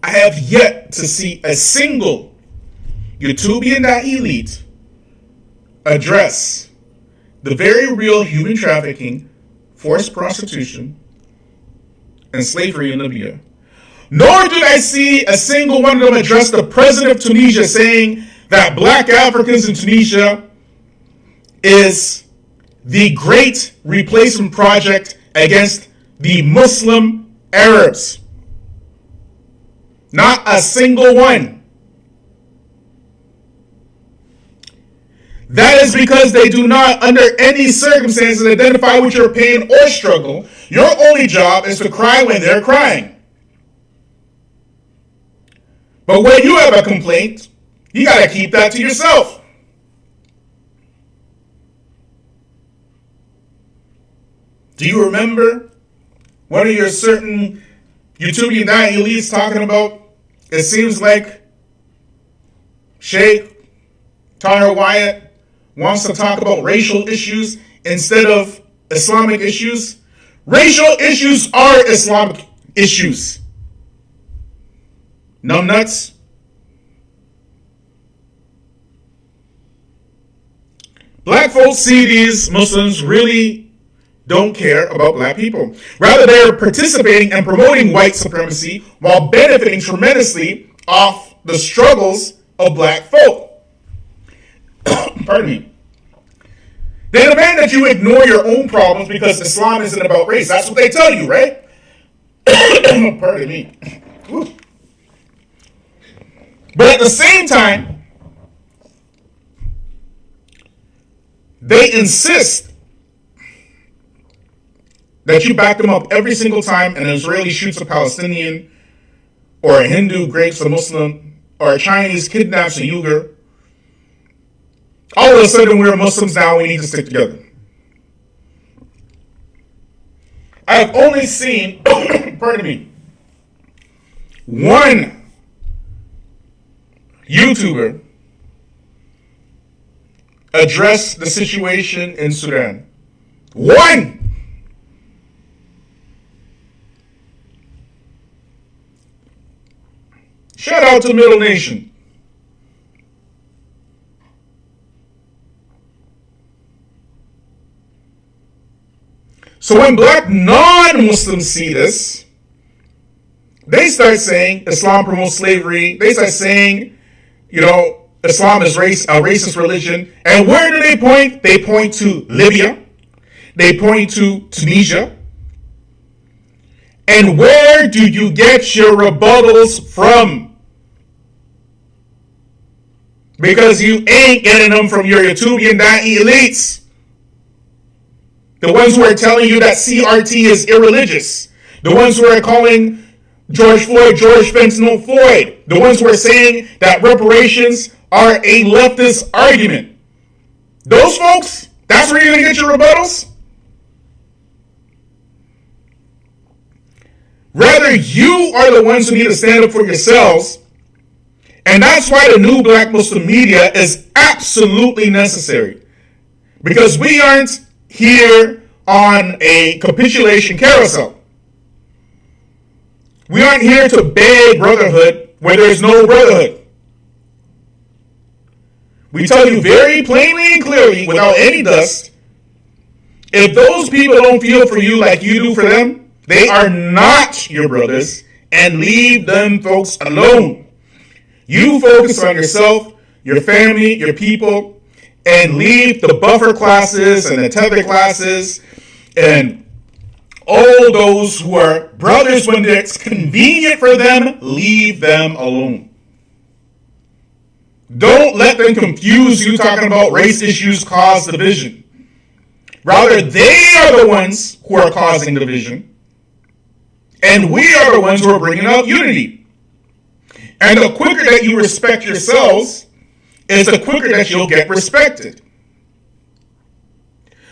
Speaker 4: I have yet to see a single YouTubian that elite address the very real human trafficking, forced prostitution, and slavery in Libya. Nor did I see a single one of them address the president of Tunisia saying that black Africans in Tunisia is the great replacement project against the Muslim Arabs. Not a single one. That is because they do not, under any circumstances, identify with your pain or struggle. Your only job is to cry when they're crying. But when you have a complaint, you got to keep that to yourself. Do you remember one of your certain YouTubian elites talking about, it seems like Sheikh Tahir Wyatt wants to talk about racial issues instead of Islamic issues? Racial issues are Islamic issues. Numbnuts. Black folks see these Muslims really don't care about black people. Rather, they are participating and promoting white supremacy while benefiting tremendously off the struggles of black folk. Pardon me. They demand that you ignore your own problems because Islam isn't about race. That's what they tell you, right? Pardon me. But at the same time, they insist that you back them up every single time an Israeli shoots a Palestinian, or a Hindu rapes a Muslim, or a Chinese kidnaps a Uyghur. All of a sudden, we're Muslims now, we need to stick together. I have only seen, pardon me, one YouTuber address the situation in Sudan. One! Shout out to Middle Nation. So when black non-Muslims see this, they start saying Islam promotes slavery. They start saying, Islam Islam is a racist religion. And where do they point? They point to Libya. They point to Tunisia. And where do you get your rebuttals from? Because you ain't getting them from your YouTubian da'i elites. The ones who are telling you that CRT is irreligious. The ones who are calling George Fentanyl Floyd. The ones who are saying that reparations are a leftist argument. Those folks, that's where you're going to get your rebuttals? Rather, you are the ones who need to stand up for yourselves. And that's why the new black Muslim media is absolutely necessary. Because we aren't here on a capitulation carousel. We aren't here to beg brotherhood where there's no brotherhood. We tell you very plainly and clearly, without any dust, if those people don't feel for you like you do for them, they are not your brothers, and leave them folks alone. You focus on yourself, your family, your people, and leave the buffer classes and the tether classes and all those who are brothers when it's convenient for them, leave them alone. Don't let them confuse you talking about race issues cause division. Rather, they are the ones who are causing division. And we are the ones who are bringing out unity. And the quicker that you respect yourselves is the quicker that you'll get respected.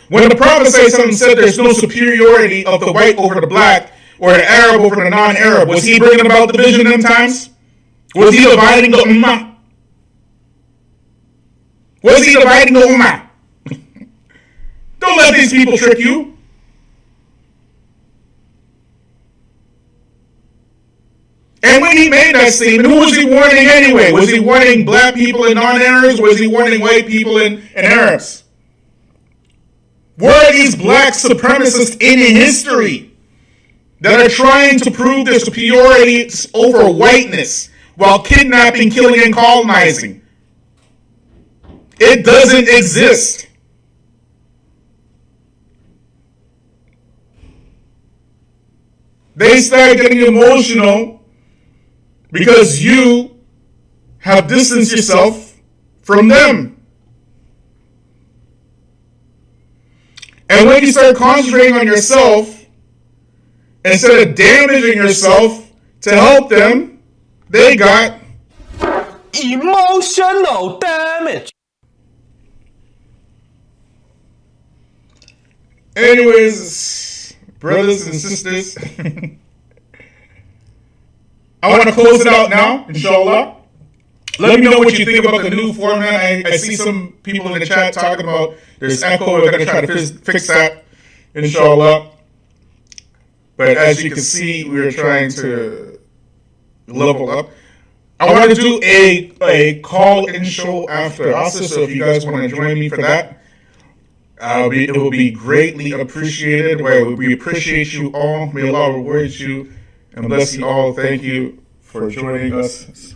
Speaker 4: When the Prophet said there's no superiority of the white over the black or the Arab over the non-Arab, was he bringing about division in them times? Was he dividing the ummah? Was he dividing the ummah? Don't let these people trick you. And when he made that statement, who was he warning anyway? Was he warning black people and non-Arabs? Was he warning white people and Arabs? Were these black supremacists in history that are trying to prove their superiority over whiteness while kidnapping, killing, and colonizing? It doesn't exist. They start getting emotional because you have distanced yourself from them. And when you start concentrating on yourself, instead of damaging yourself to help them, they got
Speaker 6: emotional damage.
Speaker 4: Anyways, brothers and sisters, I want to close it out now, inshallah. Let me know what you think about the new format. I see some people in the chat talking about there's echo. We're going to try to fix that, inshallah. But as you can see, we're trying to level up. I want to do a call-in show after also, so if you guys want to join me for that, it will be greatly appreciated. We appreciate you all. May Allah reward you and bless you all. Thank you for joining us.